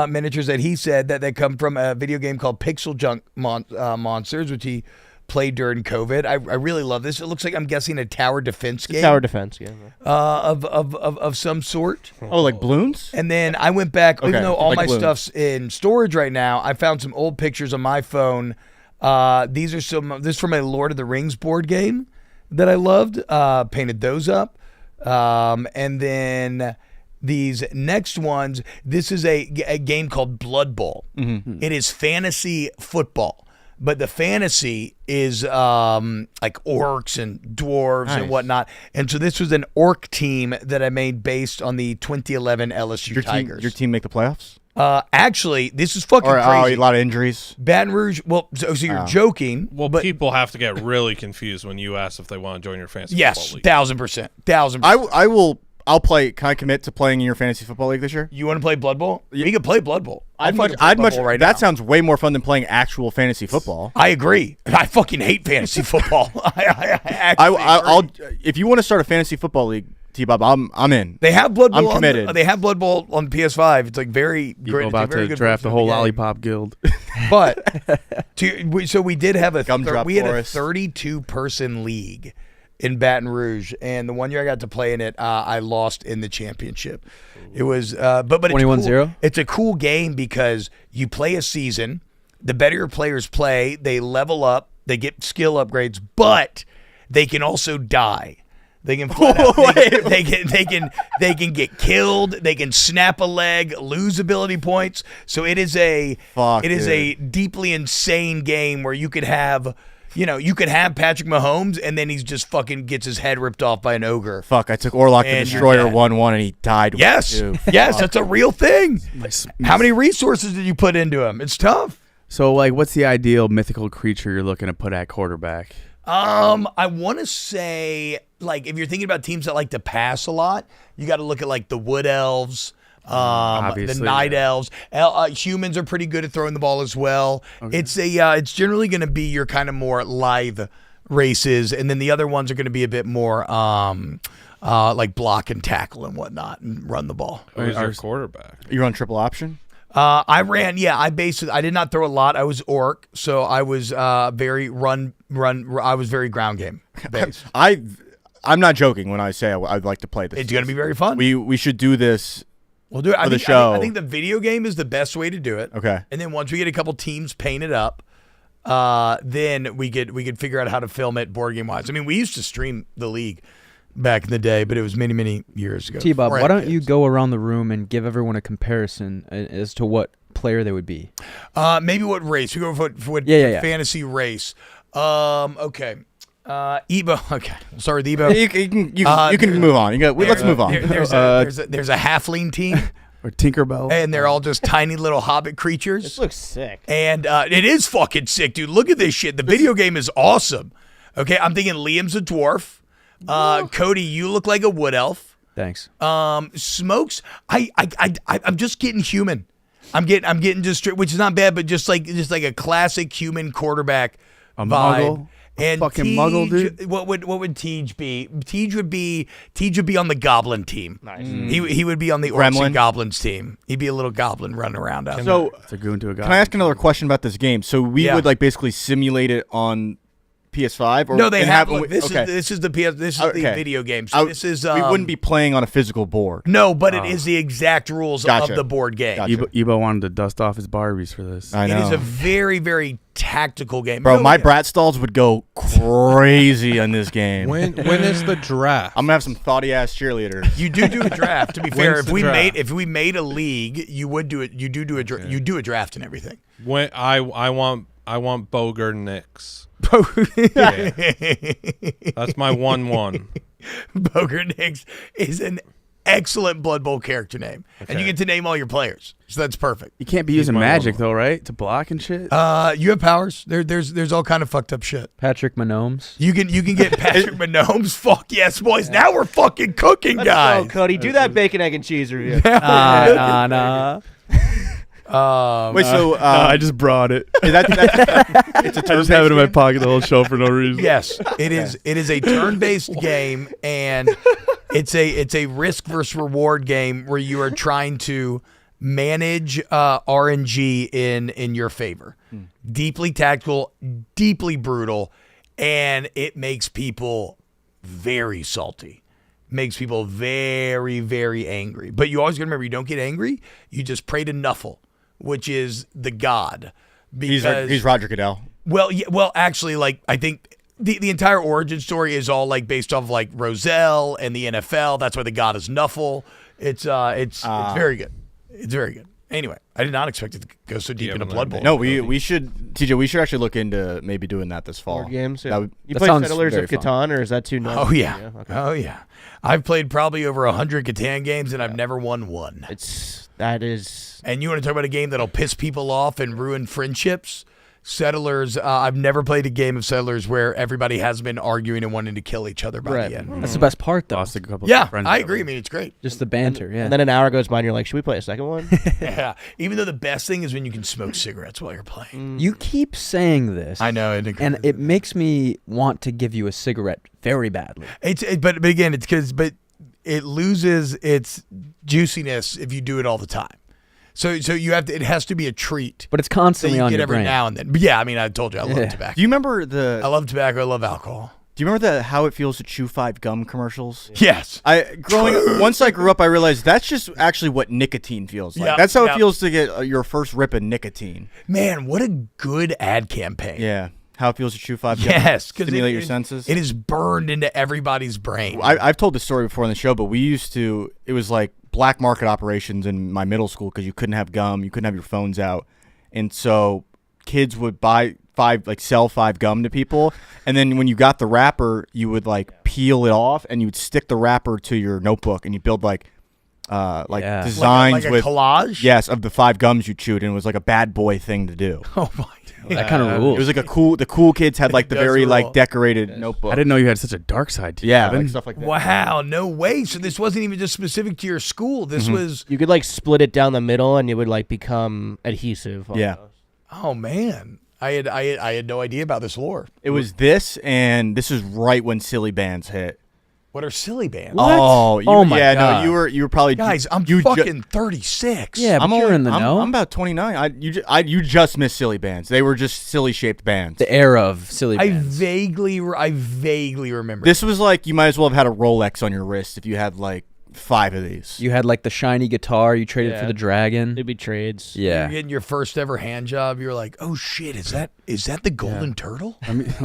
miniatures that he said that they come from a video game called Pixel Junk Monsters, which he played during COVID. I really love this. It looks like, I'm guessing, a tower defense game. Tower defense, yeah. Of some sort. Oh, like balloons? And then I went back, even Okay, though all like my balloons. stuff's in storage right now, I found some old pictures on my phone. This is from a Lord of the Rings board game that I loved. Painted those up. And then these next ones, this is a game called Blood Bowl. Mm-hmm. It is fantasy football. But the fantasy is like orcs and dwarves and whatnot. And so this was an orc team that I made based on the 2011 LSU Tigers. Your team make the playoffs? Actually, this is fucking Or crazy. a lot of injuries? Baton Rouge, well, so you're joking. Well, but people have to get really confused when you ask if they want to join your fantasy yes, football league. 1,000%. 1,000%. I'll play. Can I commit to playing in your fantasy football league this year? You want to play Blood Bowl? We can play Blood Bowl. I'd fucking play Blood Bowl right that now. sounds way more fun than playing actual fantasy football. I agree. I fucking hate fantasy football. I actually I'll agree. if you want to start a fantasy football league, T-Bob, I'm in. They have Blood Bowl. I'm committed. They have Blood Bowl on PS5. It's like very People great. about to draft the whole lollipop guild. But so we did have a Gumdrop we had a Forest. 32-person league in Baton Rouge, and the one year I got to play in it, I lost in the championship. It was but it's 21-0? cool. It's a cool game because you play a season. The better your players play, they level up, they get skill upgrades, but they can also die. They can flat out, they can get killed. They can snap a leg, lose ability points. So it is a deeply insane game where you could have, you could have Patrick Mahomes and then he's just fucking gets his head ripped off by an ogre. Fuck, I took Orlok the And Destroyer you're dead. 1-1 and he died. Yes, too. yes, that's a real thing. How many resources did you put into him? It's tough. So, like, what's the ideal mythical creature you're looking to put at quarterback? I want to say, like, if you're thinking about teams that like to pass a lot, you got to look at like the Wood Elves, the Obviously, Night yeah. Elves. Humans are pretty good at throwing the ball as well. Okay. It's generally going to be your kind of more live races, and then the other ones are going to be a bit more like block and tackle and whatnot, and run the ball. Who's your quarterback? You're on triple option? I ran, I did not throw a lot. I was orc, so I was very run. I was very ground game based. I'm not joking when I say I'd like to play this. It's going to be very fun. We should do this. We'll do it. For the show. I think the video game is the best way to do it. Okay. And then once we get a couple teams painted up, then we could figure out how to film it board game wise. I mean, we used to stream the league back in the day, but it was many, many years ago. T-Bob, before I why had don't you kids. go around the room and give everyone a comparison as to what player they would be? Maybe what race? We go for what Yeah. fantasy race. Okay. Ebo. Okay, we'll start with Ebo. You can move on. Let's move on. There's a halfling team. Or Tinkerbell. And they're all just tiny little hobbit creatures. This looks sick. And it is fucking sick, dude. Look at this shit. The video game is awesome. Okay, I'm thinking Liam's a dwarf. Cody, you look like a wood elf. Thanks. Smokes, I'm just getting human. I'm getting just which is not bad, but just like a classic human quarterback a vibe. Muggle. And Fucking Tej, Muggle, dude. What would Tej be? Tej would be on the Goblin team. Nice. He would be on the Orcs Gremlin. and Goblins team. He'd be a little goblin running around out there. So It's a goon to a guy. can I ask another question about this game? So we would like basically simulate it on PS5, or No, they and have. when Look, we- this okay. is the PS. This is Okay. the video game. So this is. we wouldn't be playing on a physical board. No, but it is the exact rules Gotcha. of the board game. Gotcha. Ebo wanted to dust off his Barbies for this. I know. It is a very, very tactical game. Bro, No, my yeah. brat stalls would go crazy on this game. When is the draft? I'm gonna have some thoughty ass cheerleaders. You do a draft. To be fair, When's if the we draft? made a league, you would do it. You do a draft and everything. When I want Bogart Nix. Yeah. That's my 1-1. Bogart Nix is an excellent Blood Bowl character name, and you get to name all your players, so that's perfect. You can't be using my magic little- though, right? To block and shit. You have powers. There's all kind of fucked up shit. Patrick Manomes. You can get Patrick Manomes. Fuck yes, boys. Now we're fucking cooking, guys. Oh, Cody, do that bacon, egg, and cheese review. Nah. Wait, so I just brought it. is that it's a I just have it in my pocket the whole show for no reason. Yes, it is. It is a turn-based game, and it's a risk versus reward game where you are trying to manage RNG in your favor. Deeply tactical, deeply brutal, and it makes people very salty. Makes people very, very angry. But you always got to remember, you don't get angry. You just pray to Nuffle, which is the god. he's Because Roger Goodell. well, yeah, well, actually, like I think the entire origin story is all like based off like Roselle and the NFL. That's why the god is Nuffle. It's very good. It's very good. Anyway, I did not expect it to go so deep Yeah, into but Blood Bowl. No, we should, TJ. We should actually look into maybe doing that this fall. Board games. That would- You That play sounds Settlers very of fun. Catan, or is that too normal? Oh yeah. Okay. Oh yeah. I've played probably over 100 Catan games and I've never won one. That is. And you want to talk about a game that'll piss people off and ruin friendships? Settlers. I've never played a game of Settlers where everybody has been arguing and wanting to kill each other by the end. That's the best part, though. Lost a couple. Yeah, friends I over agree. I it. mean, it's great. Just the banter, yeah. And then an hour goes by, and you're like, "Should we play a second one?" Yeah. Even though the best thing is when you can smoke cigarettes while you're playing. You keep saying this. I know, And it makes me want to give you a cigarette very badly. But again, it's because it loses its juiciness if you do it all the time. So you have to. It has to be a treat. But it's that constantly you on get your every brain. now and then. But yeah, I mean, I told you I love Yeah. tobacco. Do you remember I love tobacco. I love alcohol. Do you remember the How It Feels to Chew 5 Gum commercials? Yes. Once I grew up, I realized that's just actually what nicotine feels like. Yep, That's how yep. it feels to get your first rip of nicotine. Man, what a good ad campaign. Yeah. How it feels to chew 5 gum. Yes, because Stimulate your senses. It is burned into everybody's brain. I've told this story before on the show, but it was like black market operations in my middle school because you couldn't have gum, you couldn't have your phones out. And so kids would sell 5 gum to people. And then when you got the wrapper, you would like peel it off and you would stick the wrapper to your notebook and you build Yeah. designs like a with collage? Yes, of the 5 gums you chewed, and it was like a bad boy thing to do. Oh my. That kind of rules. It was like the cool kids had like the Does very rule. like decorated notebook. I didn't know you had such a dark side to you. Yeah, Evan. like stuff like that. Wow, no way. So this wasn't even just specific to your school. This was You could like split it down the middle, and it would like become adhesive. Yeah. almost. oh man. I had no idea about this lore. It was this, and this is right when silly bands hit. What are silly bands? Oh, Oh my yeah, God. no, you were probably Guys, I'm you ju- fucking 36. Yeah, but you're in the know. I'm about 29. You just missed silly bands. They were just silly shaped bands. The era of silly I bands. vaguely remember. This was like you might as well have had a Rolex on your wrist if you had like 5 of these. You had like the shiny guitar you traded for Yeah. the dragon. It'd be trades. You're Yeah. getting your first ever hand job. You're like, oh shit, is that the golden turtle? Let me take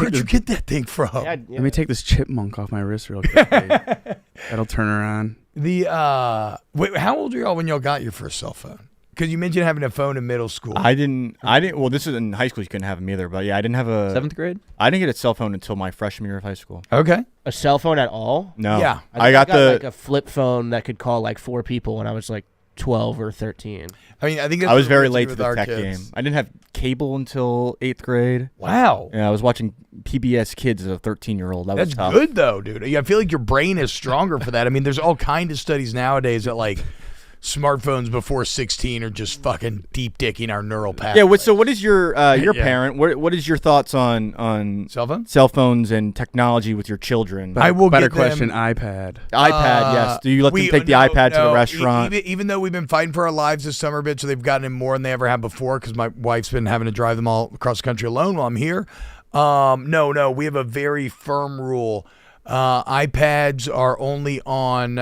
Where'd you this, get that thing from? Yeah, let me take this chipmunk off my wrist real quick. That'll turn her on. The wait, how old were y'all when y'all got your first cell phone? Because you mentioned having a phone in middle school. I didn't. Well, this is in high school. You couldn't have them either. But yeah, I didn't have a 7th grade? I didn't get a cell phone until my freshman year of high school. Okay. A cell phone at all? No. Yeah. I got the. like a flip phone that could call like 4 people when I was like 12 or 13. I mean, I think that's I was what very we're late to with the our tech kids. game. I didn't have cable until 8th grade. Wow. Yeah, I was watching PBS Kids as a 13-year-old. That was That's tough. good though, dude. I feel like your brain is stronger for that. I mean, there's all kind of studies nowadays that like smartphones before 16 are just fucking deep dicking our neural pathway. Yeah. So, what is your Yeah. parent? What is your thoughts on cell phones and technology with your children? I will Better get them- question. iPad. iPad. Yes. Do you let them take the iPad to the restaurant? Even though we've been fighting for our lives this summer, bitch, so they've gotten in more than they ever have before because my wife's been having to drive them all across the country alone while I'm here. No, we have a very firm rule. iPads are only on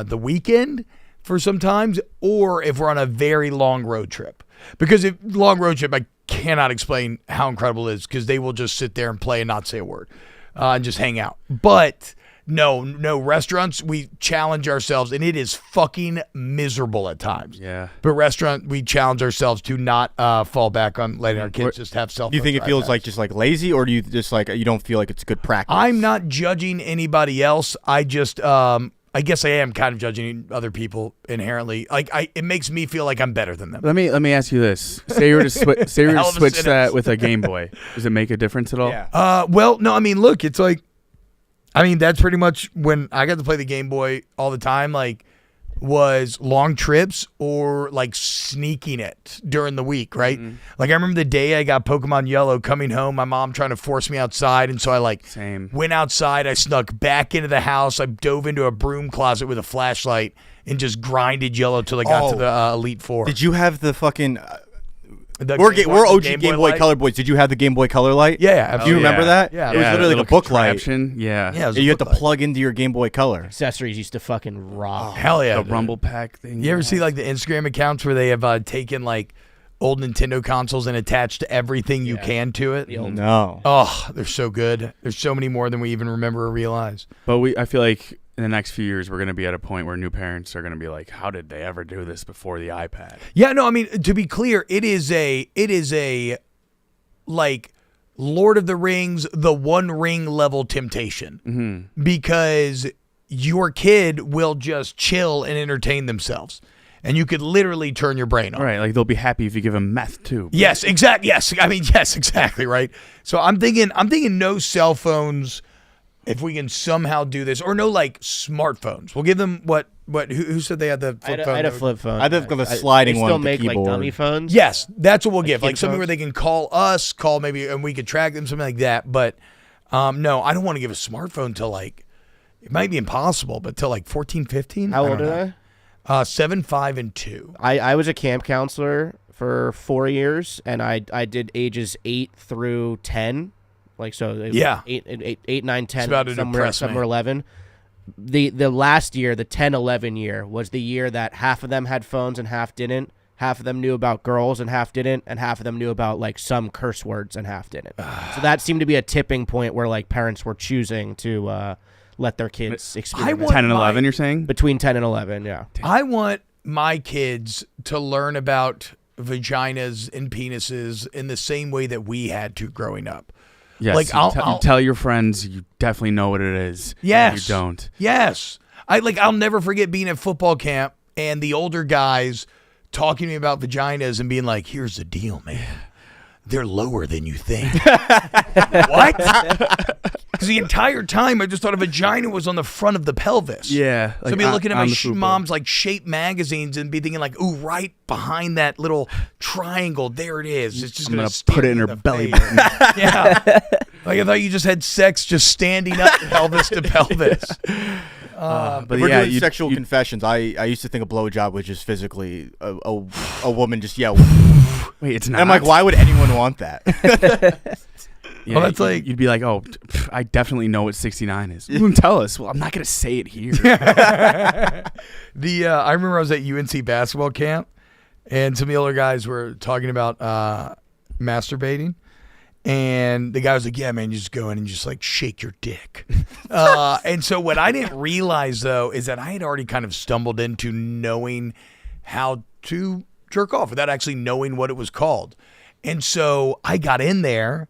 the weekend for sometimes, or if we're on a very long road trip. Because if long road trip, I cannot explain how incredible it is because they will just sit there and play and not say a word and just hang out. But no restaurants, we challenge ourselves, and it is fucking miserable at times. Yeah. But restaurant, we challenge ourselves to not fall back on letting our kids just have cell phones. Do you think it or feels iPads. like just like lazy, or do you just like you don't feel like it's good practice? I'm not judging anybody else. I just I guess I am kind of judging other people inherently. Like it makes me feel like I'm better than them. Let me ask you this: say you were to switch Hell of a that sentence. with a Game Boy. Does it make a difference at all? Yeah. Well, no, I mean, look, it's like, I mean, that's pretty much when I got to play the Game Boy all the time, like, was long trips or like sneaking it during the week, right? Mm-hmm. Like, I remember the day I got Pokemon Yellow coming home, my mom trying to force me outside, and so I like Same. went outside, I snuck back into the house, I dove into a broom closet with a flashlight and just grinded Yellow till I got to the Elite Four. Did you have the fucking? The We're Game Boy- we're the OG Game Boy light? Color boys. Did you have the Game Boy Color light? Yeah, Do you remember that? Yeah. It was literally like a book light. Contraption. Yeah. Yeah, it was a You had to book light. plug into your Game Boy Color. Accessories used to fucking rock. Hell yeah. The dude. Rumble Pack thing. You ever see like the Instagram accounts where they have taken like old Nintendo consoles and attached everything you can to it? No. Oh, they're so good. There's so many more than we even remember or realize. But I feel like in the next few years we're going to be at a point where new parents are going to be like, how did they ever do this before the iPad? Yeah, no, I mean, to be clear, it is a like Lord of the Rings, the One Ring level temptation, because your kid will just chill and entertain themselves, and you could literally turn your brain on. Right, like they'll be happy if you give them meth too. Yes, exactly. Yes, I mean, yes, exactly. Right. So I'm thinking no cell phones. If we can somehow do this, or no, like smartphones, we'll give them what? Who said they had the flip phone? I had a flip phone. I think the sliding they one still with the make like keyboard. dummy phones. Yes, that's what we'll give. kid Like something phones? where they can call us, call maybe, and we could track them, something like that. But no, I don't want to give a smartphone till like, it might be impossible, but till like 14, 15. How I old don't are know. they? 7, 5, and 2. I was a camp counselor for 4 years, and I did ages 8 through 10. Like so, it was Yeah. 8, 9, 10, about to somewhere depress me. 11. The last year, the 10, 11 year, was the year that half of them had phones and half didn't. Half of them knew about girls and half didn't, and half of them knew about like some curse words and half didn't. So that seemed to be a tipping point where like parents were choosing to let their kids experiment. want 10 and my- 11, you're saying? Between 10 and 11, yeah. I want my kids to learn about vaginas and penises in the same way that we had to growing up. Yes. Like, you I'll tell your friends you definitely know what it is. Yes. You don't. Yes. I'll never forget being at football camp and the older guys talking to me about vaginas and being like, here's the deal, man. They're lower than you think. What? Because the entire time I just thought a vagina was on the front of the pelvis. Yeah. So I'd be looking at on my the fupa. mom's like shape magazines and be thinking like, ooh, right behind that little triangle, there it is. It's just I'm gonna gonna put it stare in you her the belly face. button. Yeah. Like I thought you just had sex just standing up pelvis to pelvis. But But we're yeah, doing you- sexual you- confessions. I used to think a blowjob was just physically a woman just yell. Wait, it's And not. I'm like, why would anyone want that? Yeah, Well, that's like- you'd be like, oh, I definitely know what 69 is. You can tell us. Well, I'm not gonna say it here. I remember I was at UNC basketball camp, and some of the older guys were talking about masturbating, and the guy was like, "Yeah, man, you just go in and just like shake your dick." And so what I didn't realize though is that I had already kind of stumbled into knowing how to jerk off without actually knowing what it was called. And so I got in there,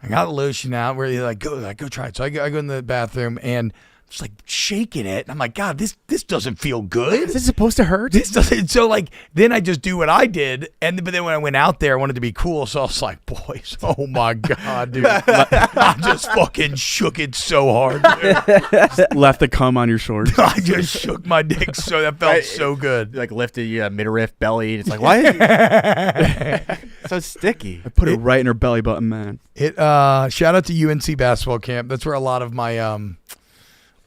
I got the lotion out where you're like, go try it. So I go in the bathroom and just like shaking it. And I'm like, God, this doesn't feel good. Is this supposed to hurt? This doesn't. So like, then I just do what I did. But then when I went out there, I wanted to be cool. So I was like, boys, oh my God, dude. I just fucking shook it so hard, dude. Left the cum on your shorts. I just shook my dick so that felt so good. Like lifted midriff, belly. It's like, why? So sticky. I put it right in her belly button, man. Shout out to UNC basketball camp. That's where a lot of my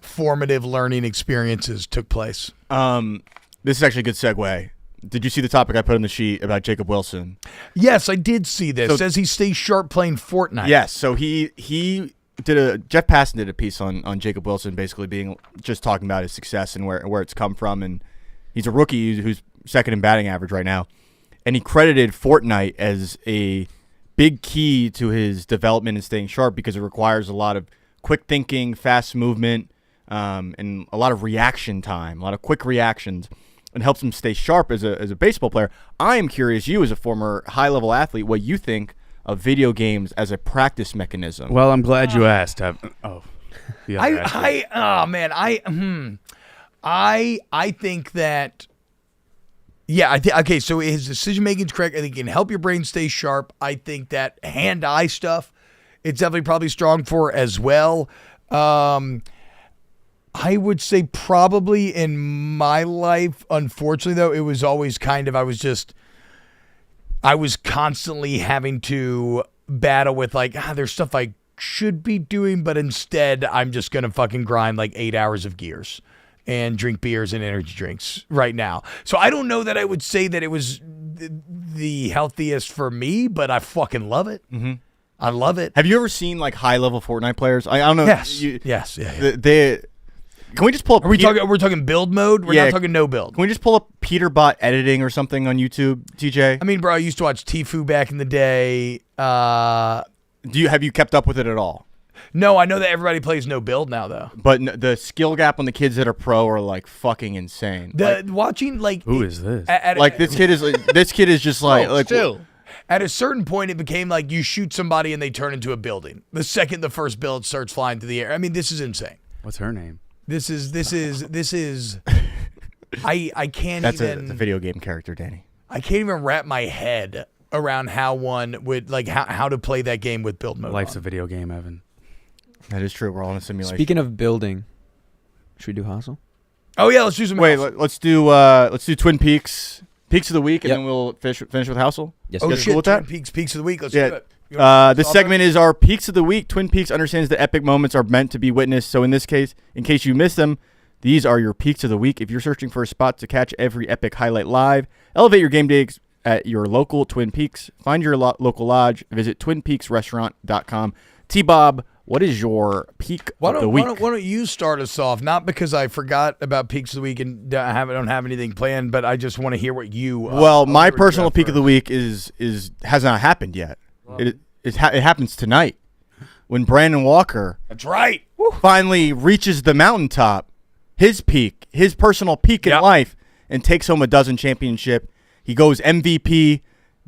formative learning experiences took place. This is actually a good segue. Did you see the topic I put on the sheet about Jacob Wilson? Yes, I did see this. So, says he stays sharp playing Fortnite. Yes, so he did Jeff Passan did a piece on Jacob Wilson, basically just talking about his success and where it's come from, and he's a rookie who's second in batting average right now, and he credited Fortnite as a big key to his development and staying sharp because it requires a lot of quick thinking, fast movement, and a lot of reaction time, a lot of quick reactions, and helps him stay sharp as a baseball player. I am curious, you as a former high-level athlete, what you think of video games as a practice mechanism. Well, I'm glad you asked. I think that, okay, so his decision-making is correct. I think it can help your brain stay sharp. I think that hand-eye stuff, it's definitely probably strong for as well. I would say probably in my life, unfortunately, though, it was always kind of, I was constantly having to battle with like, there's stuff I should be doing, but instead I'm just going to fucking grind like 8 hours of Gears and drink beers and energy drinks right now. So I don't know that I would say that it was the healthiest for me, but I fucking love it. Mm-hmm. I love it. Have you ever seen like high-level Fortnite players? I don't know. Yes. Can we just pull up? We're talking build mode? We're not talking no build. Can we just pull up Peterbot editing or something on YouTube, TJ? I mean, bro, I used to watch Tfue back in the day. Have you kept up with it at all? No, I know that everybody plays no build now, though. But the skill gap on the kids that are pro are like fucking insane. Watching like who is this? This kid is just like chill. At a certain point, it became like you shoot somebody and they turn into a building. The second the first build starts flying through the air. I mean, this is insane. What's her name? This is I can't That's even. a video game character, Danny. I can't even wrap my head around how one would like how to play that game with build mode. Life's a video game, Evan. That is true. We're all in a simulation. Speaking of building, should we do Hustle? Oh yeah, let's do some. Wait, let's do Twin Peaks of the week, and then we'll finish with Hustle. Yes. Oh sir. shit! Cool with that? Twin Peaks of the week. Let's do it. This segment is our Peaks of the Week. Twin Peaks understands that epic moments are meant to be witnessed. So in this case, in case you missed them, these are your Peaks of the Week. If you're searching for a spot to catch every epic highlight live, elevate your game days at your local Twin Peaks. Find your local lodge. Visit twinpeaksrestaurant.com. T-Bob, what is your Peak of the Week? Why don't you start us off? Not because I forgot about Peaks of the Week and don't have anything planned, but I just want to hear what you. Well, my personal Peak of the Week has not happened yet. Wow. It happens tonight when Brandon Walker. That's right. Finally reaches the mountaintop, his peak, his personal peak in life, and takes home a dozen championship. He goes MVP,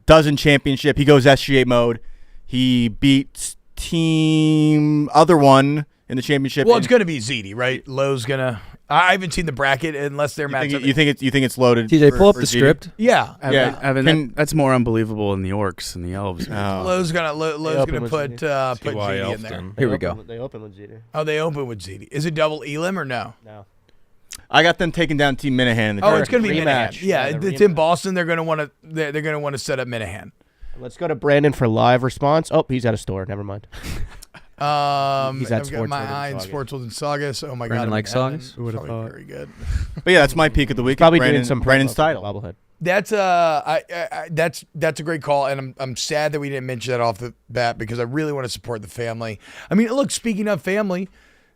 dozen championship. He goes SGA mode. He beats team other one in the championship. Well, it's going to be ZD, right? Lowe's going to. I haven't seen the bracket unless they're matched up. You think it's loaded? TJ, pull up the script. Yeah, Evan, that's more unbelievable than the orcs and the elves. Lowe's gonna put ZD in there. Here we go. They open with ZD. Oh, they open with ZD. Is it double Elim or no? No. I got them taking down Team Minahan. In the it's going to be rematch. Minahan. Yeah, it's in Boston. They're going to want to. They're going to want to set up Minahan. Let's go to Brandon for live response. Oh, he's at a store. Never mind. He's at I've got my eye in Sports World and Saugus. Oh my Brandon god, likes Saugus. Who would have thought? Very good. But yeah, that's my peak of the week. Probably Brandon, doing some Brandon's title. bobblehead. That's that's a great call, and I'm sad that we didn't mention that off the bat because I really want to support the family. I mean, look, speaking of family,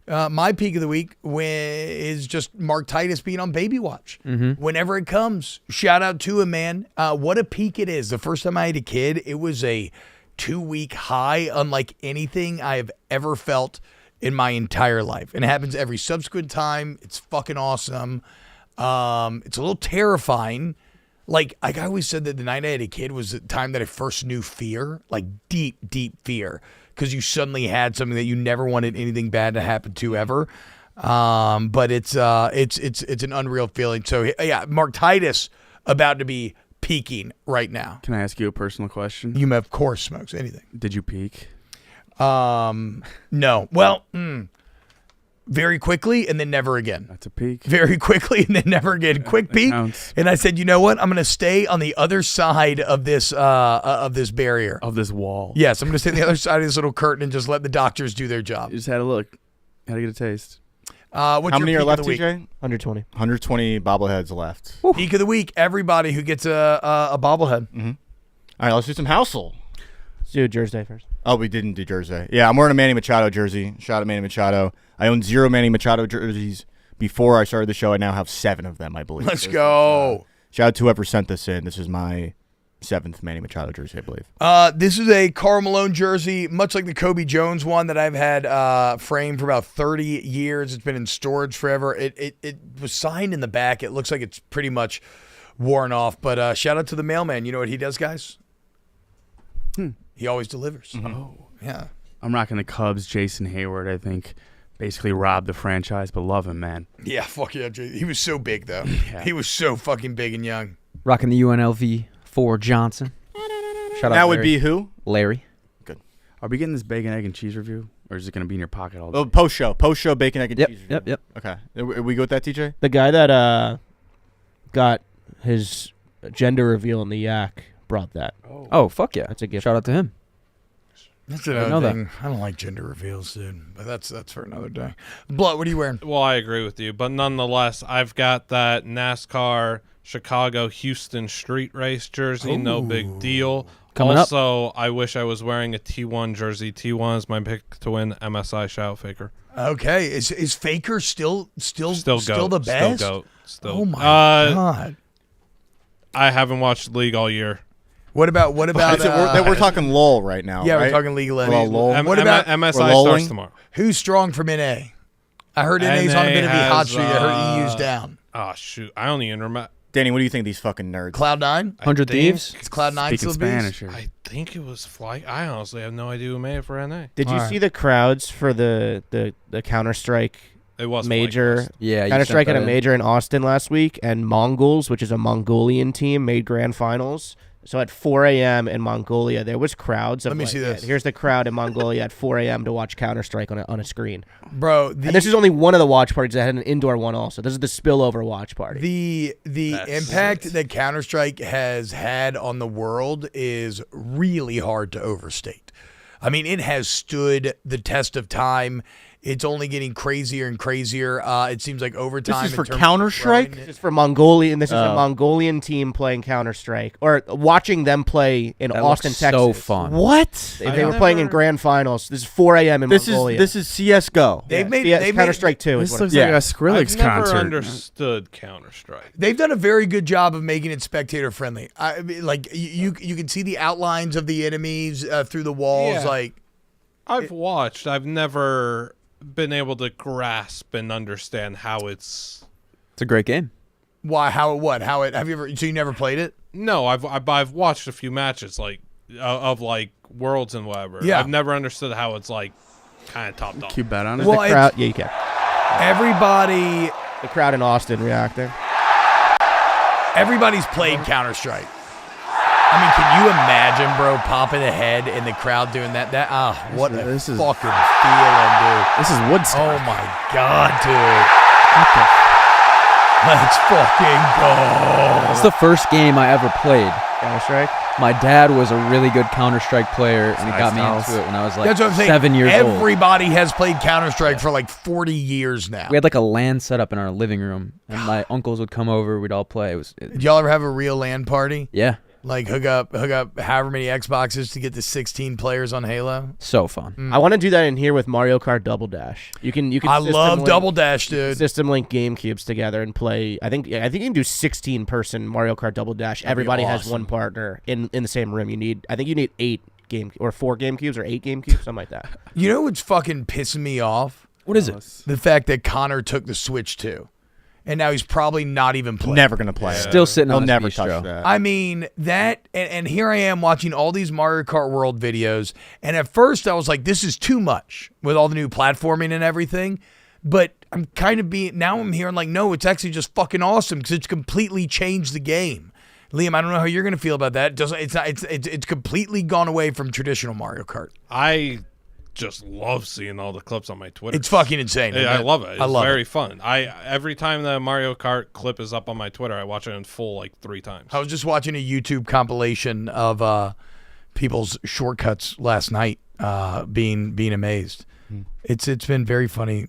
my peak of the week is just Mark Titus being on Baby Watch. Mm-hmm. Whenever it comes, shout out to him, man. What a peak it is. The first time I had a kid, it was a 2-week high, unlike anything I have ever felt in my entire life. And it happens every subsequent time. It's fucking awesome. It's a little terrifying. like I always said that the night I had a kid was the time that I first knew fear, like deep, deep fear, because you suddenly had something that you never wanted anything bad to happen to ever. But it's an unreal feeling. So yeah, Mark Titus about to be peaking right now. Can I ask you a personal question? You may, of course, Smokes, anything. Did you peak? No. Well, very quickly and then never again. That's a peak. Very quickly and then never again. Quick peak. Counts. And I said, you know what? I'm going to stay on the other side of this barrier. Of this wall. Yes, I'm going to stay on the other side of this little curtain and just let the doctors do their job. You just had a look. Had to get a taste. What's How many your are peak left, of the week? TJ? 120. 120 bobbleheads left. Peak of the week. Everybody who gets a bobblehead. Mm-hmm. All right, let's do some Housel. Let's do Jersey first. Oh, we didn't do Jersey. Yeah, I'm wearing a Manny Machado jersey. Shout out Manny Machado. I own 0 Manny Machado jerseys. Before I started the show, I now have 7 of them, I believe. Let's go. Shout out to whoever sent this in. This is my 7th Manny Machado jersey, I believe. This is a Karl Malone jersey, much like the Kobe Jones one that I've had framed for about 30 years. It's been in storage forever. It was signed in the back. It looks like it's pretty much worn off. But shout out to the mailman. You know what he does, guys? He always delivers. Mm-hmm. Oh. Yeah. I'm rocking the Cubs. Jason Hayward, I think, basically robbed the franchise, but love him, man. Yeah, fuck yeah. He was so big, though. Yeah. He was so fucking big and young. Rocking the UNLV for Johnson. Shout out That would Larry. be who? Larry. Good. Are we getting this bacon, egg, and cheese review? Or is it going to be in your pocket all day? Oh, post show, bacon, egg, and Yep, cheese. yep. Okay, are we good with that, TJ? The guy that got his gender reveal in the yak brought that. Oh, fuck yeah. That's a gift. Shout out to him. That's know another that. thing. I don't like gender reveals, dude. But that's for another day. Blood, what are you wearing? Well, I agree with you, but nonetheless, I've got that NASCAR Chicago Houston street race jersey. No big deal. Coming up. Also, I wish I was wearing a T1 jersey. T1 is my pick to win MSI Shout Faker. Okay. Is Faker still Still the best? Still GOAT. Still. Oh my god. I haven't watched League all year. What about We're talking LOL right now. yeah, right? we're talking League of Well, Legends. LOL. What about MSI we're lolling? starts tomorrow? who's strong from NA? I heard NA's on a bit of a hot has, streak. I heard EU's down. Oh shoot! I don't even remember. Danny, what do you think of these fucking nerds? Cloud9? 100 Thieves. Is Cloud9 Speaking still Spanish beast? here. I think it was Flight. I honestly have no idea who made it for NA. Did you All right. see the crowds for the Counter-Strike It was major? Flight Quest. Yeah, you Counter-Strike sent had a that in. major in Austin last week, and Mongols, which is a Mongolian team, made grand finals. So at 4 a.m. in Mongolia, there was crowds. Of Let me see this. Here's the crowd in Mongolia at 4 a.m. to watch Counter-Strike on a screen. Bro, And this is only one of the watch parties that had an indoor one also. This is the spillover watch party. the impact that Counter-Strike has had on the world is really hard to overstate. I mean, it has stood the test of time. It's only getting crazier and crazier. It seems like over time. This is in for terms of Counter-Strike? growing it. This is for Mongolian. This is a Mongolian team playing Counter-Strike, or watching them play in That Austin, looks Texas. so fun. What? They were playing in grand finals. This is 4 a.m. in Mongolia. This is CS:GO. They've made Counter-Strike 2 is This what looks it like Yeah. a Skrillex I've never concert. understood Counter Strike. They've done a very good job of making it spectator friendly. I mean, like you can see the outlines of the enemies through the walls. Yeah. Like I've watched. I've never been able to grasp and understand how it's. It's a great game. why? How? What? How? It? Have you ever? So you never played it? No, I've watched a few matches like of like Worlds and whatever. Yeah. I've never understood how it's like kind of topped off. Can you bet on it? Well, the crowd. Yeah, you can. everybody. The crowd in Austin reacting. Everybody's played Counter Strike. I mean, can you imagine, bro, popping a head in the crowd doing that? What This a is- fucking feeling, dude. This is Woodstock. Oh my god, dude. Let's fucking go. It's the first game I ever played. Counter-Strike. My dad was a really good Counter-Strike player, and he got me Nice into it when I was like That's what I'm saying. 7 years old. Everybody has played Counter Strike for like 40 years now. We had like a LAN set up in our living room, and my uncles would come over. We'd all play. Did y'all ever have a real LAN party? Yeah, Like hook up however many Xboxes to get the 16 players on Halo? so fun. I want to do that in here with Mario Kart Double Dash. You can. I system love link- Double Dash, dude. System link GameCubes together and play. I think you can do 16-person Mario Kart Double Dash. Everybody has awesome. one partner in the same room. I think you need 8 game or 4 GameCubes or 8 GameCubes, something like that. You know what's fucking pissing me off? What is it? The fact that Connor took the Switch too. and now he's probably not even playing. Never gonna play it. Still sitting He'll on his never bistro. touch that. I mean, that, and here I am watching all these Mario Kart World videos, and at first I was like, this is too much with all the new platforming and everything, but I'm kind of now I'm hearing like, no, it's actually just fucking awesome because it's completely changed the game. Liam, I don't know how you're going to feel about that. It's completely gone away from traditional Mario Kart. I just love seeing all the clips on my Twitter. It's fucking insane. I love it. It's I love very it. fun. Every time the Mario Kart clip is up on my Twitter, I watch it in full like 3 times. I was just watching a YouTube compilation of people's shortcuts last night, being amazed. It's been very funny.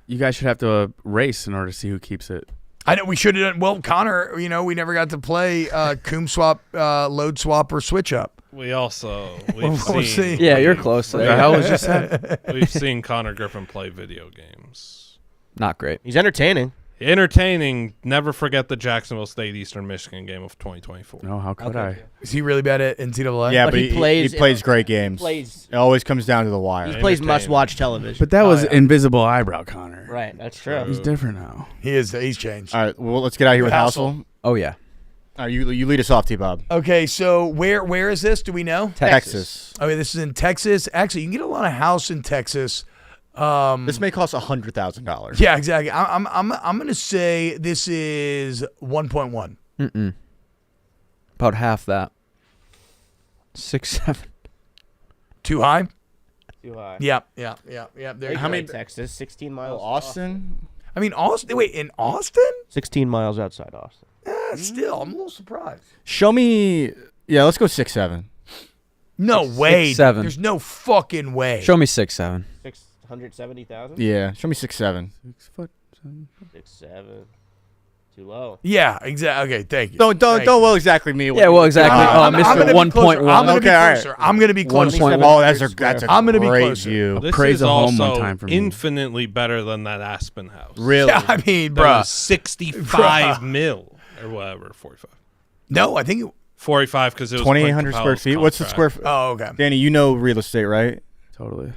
You guys should have to race in order to see who keeps it. I know we should have done. Well, Connor, we never got to play Coom Swap, Load Swap, or Switch Up. We've We'll seen. see. Yeah, you're close. What the hell was just that? We've seen Connor Griffin play video games. Not great. He's entertaining. Entertaining. Never forget the Jacksonville State Eastern Michigan game of 2024. No, how could I? Is he really bad at NCAA? Yeah, But but he he plays- plays great games. plays- It always comes down to the wire. He plays Entertaining. must-watch television. But that was invisible eyebrow Connor. Right, that's true. He's different now. He is. He's changed. All right, well, let's get out of here with Hassel. Hassel. Oh yeah. All right, you lead us off, T-Bob. Okay, so where is this? Do we know? Texas. Okay, this is in Texas. Actually, you can get a lot of house in Texas. This may cost $100,000. Yeah, exactly. I'm gonna say this is 1.1. About half that. 6, 7. Too high? Too high. Yeah. There you How go. many- Texas? 16 miles. Austin? I mean, Austin. Wait, in Austin? 16 miles outside Austin. Still, I'm a little surprised. Show me. Yeah, let's go 6, 7. No way. 7. There's no fucking way. Show me 6, 7. 670,000. Yeah, show me 6, 7. 6 foot. 6'7". Too low. Yeah, exactly. Okay, thank you. Don't Thank you. well exactly me. Yeah, well, exactly. I'm Mr. gonna be 1.1. closer. I'm gonna be Okay, all right. closer. I'm gonna be closer. 1.1. Oh, that's a I'm gonna be great closer. view. This Praise is a home also one time for me. infinitely better than that Aspen house. Really? Yeah, I mean, That bruh. was 65 mil or whatever, 45. No, I think. 45 because it was 2,800 Clint square Capel's feet. What's the contract. square? Oh, okay. Danny, you know real estate, right? Totally.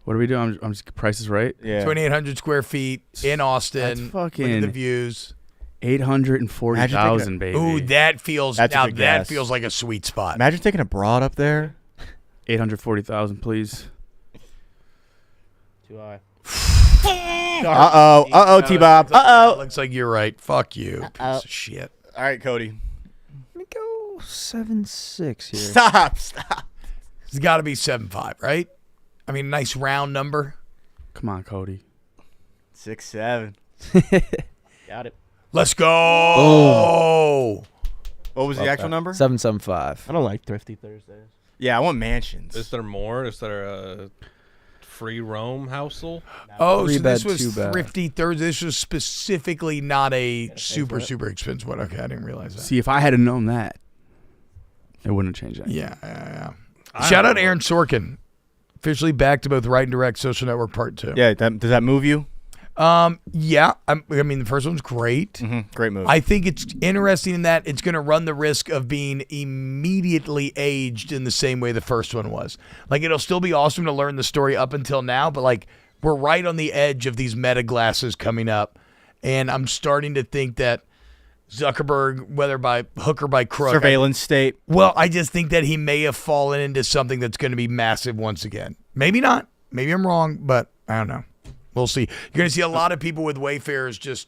What are we doing? I'm just Price is Right. Yeah. 2,800 square feet in Austin. That's Look at fucking the views. 840,000, baby. Ooh, that feels. That's a now good that guess. feels like a sweet spot. Imagine taking a broad up there. 840,000, please. Too high. T-Bob. Looks like you're right. Fuck you, piece Uh-oh. of shit. All right, Cody. Let me go 7.6 here. Stop. It's got to be 7.5, right? I mean, nice round number. Come on, Cody. 6, 7. Got it. Let's go. What was the actual number? 7.75. I don't like Thrifty Thursdays. Yeah, I want mansions. Is there more? Is there a free roam housel? Oh, Three so this bed, was two bed. Thrifty Thursday. This was specifically not a super expensive one. Okay, I didn't realize that. See, if I had known that, it wouldn't have changed anything. Yeah. Shout out Aaron Sorkin. Officially back to both Right and Direct Social Network Part 2. Yeah, does that move you? Yeah. I mean, the first one's great. Mm-hmm. Great move. I think it's interesting in that it's going to run the risk of being immediately aged in the same way the first one was. Like, it'll still be awesome to learn the story up until now, but like, we're right on the edge of these meta glasses coming up. And I'm starting to think that Zuckerberg, whether by hook or by crook, Surveillance state. well, I just think that he may have fallen into something that's going to be massive once again. Maybe not. Maybe I'm wrong, but I don't know. We'll see. You're going to see a lot of people with Wayfarers just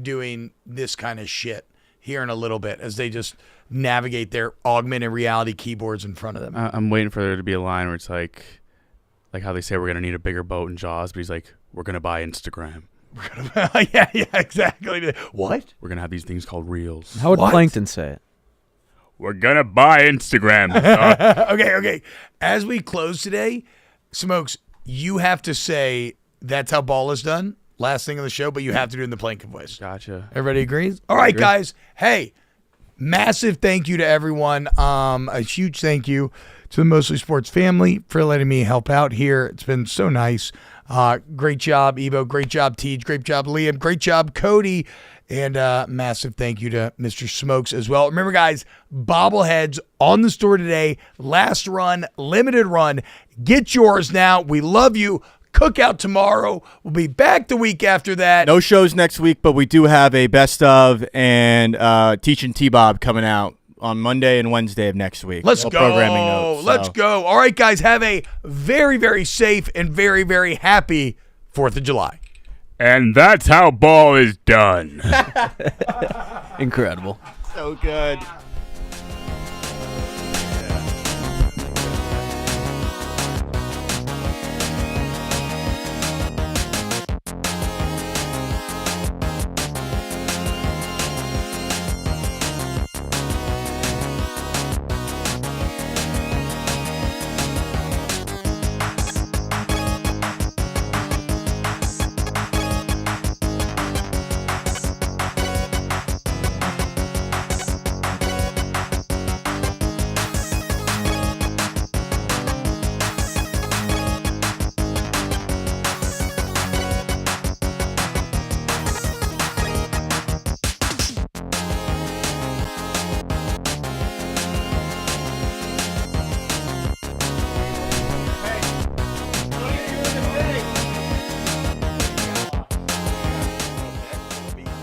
doing this kind of shit here in a little bit as they just navigate their augmented reality keyboards in front of them. I'm waiting for there to be a line where it's like how they say we're gonna need a bigger boat in Jaws, but he's like, we're gonna buy Instagram. yeah, exactly. What? We're gonna have these things called reels. How would What? Plankton say it? We're gonna buy Instagram. Okay. As we close today, Smokes, you have to say that's how ball is done. Last thing on the show, but you have to do it in the Plankton voice. Gotcha. Everybody agrees? All right, guys. Hey, massive thank you to everyone. A huge thank you to the Mostly Sports family for letting me help out here. It's been so nice. Great job, Ebo. Great job, Tej. Great job, Liam. Great job, Cody. And massive thank you to Mr. Smokes as well. Remember, guys, bobbleheads on the store today. Last run, limited run. Get yours now. We love you. cookout tomorrow. We'll be back the week after that. No shows next week, but we do have a best of and Teaching T-Bob coming out on Monday and Wednesday of next week. Let's No go. Programming notes, Let's so. go. All right, guys, have a very, very safe and very, very happy 4th of July. And that's how ball is done. Incredible. So good.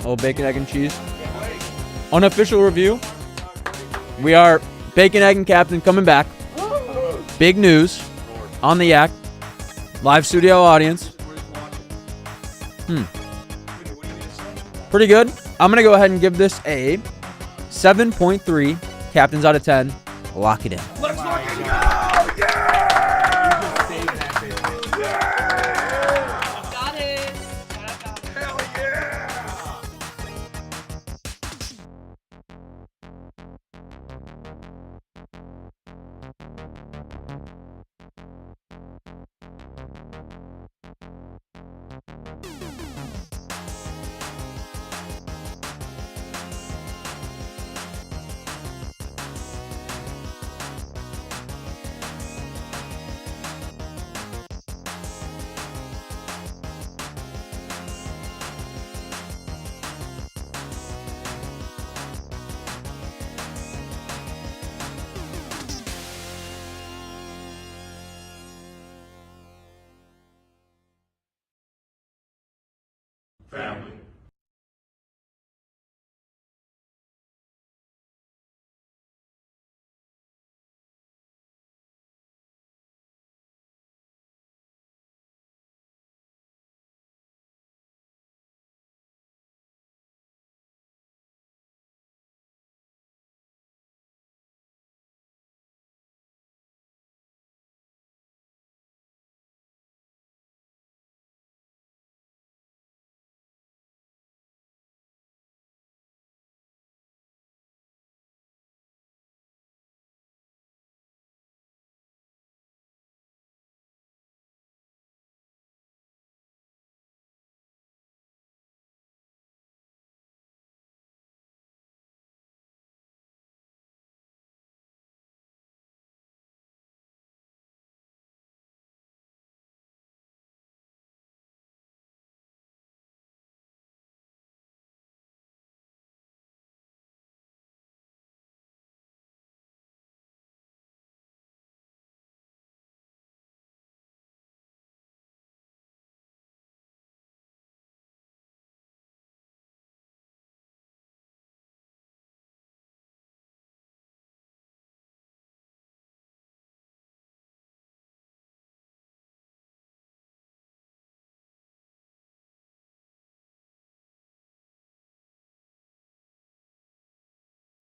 Oh, bacon, egg, and cheese. Unofficial review. We are Bacon, Egg, and Captain coming back. Big news on the Yak. Live studio audience. Pretty good. I'm going to go ahead and give this a 7.3 captains out of 10. Lock it in. Let's fucking go! Got it. Hell yeah! Family.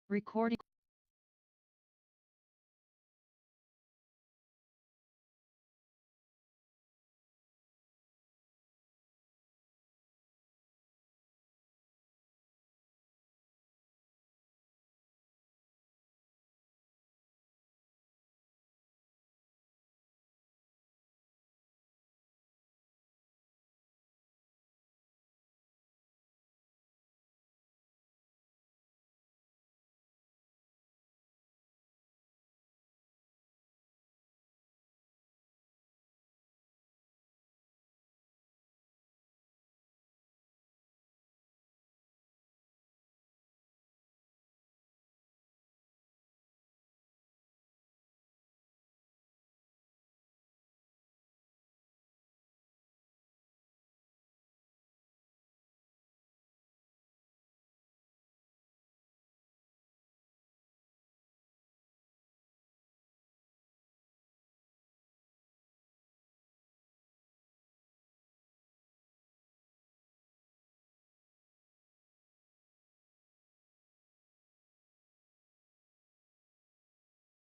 Recording.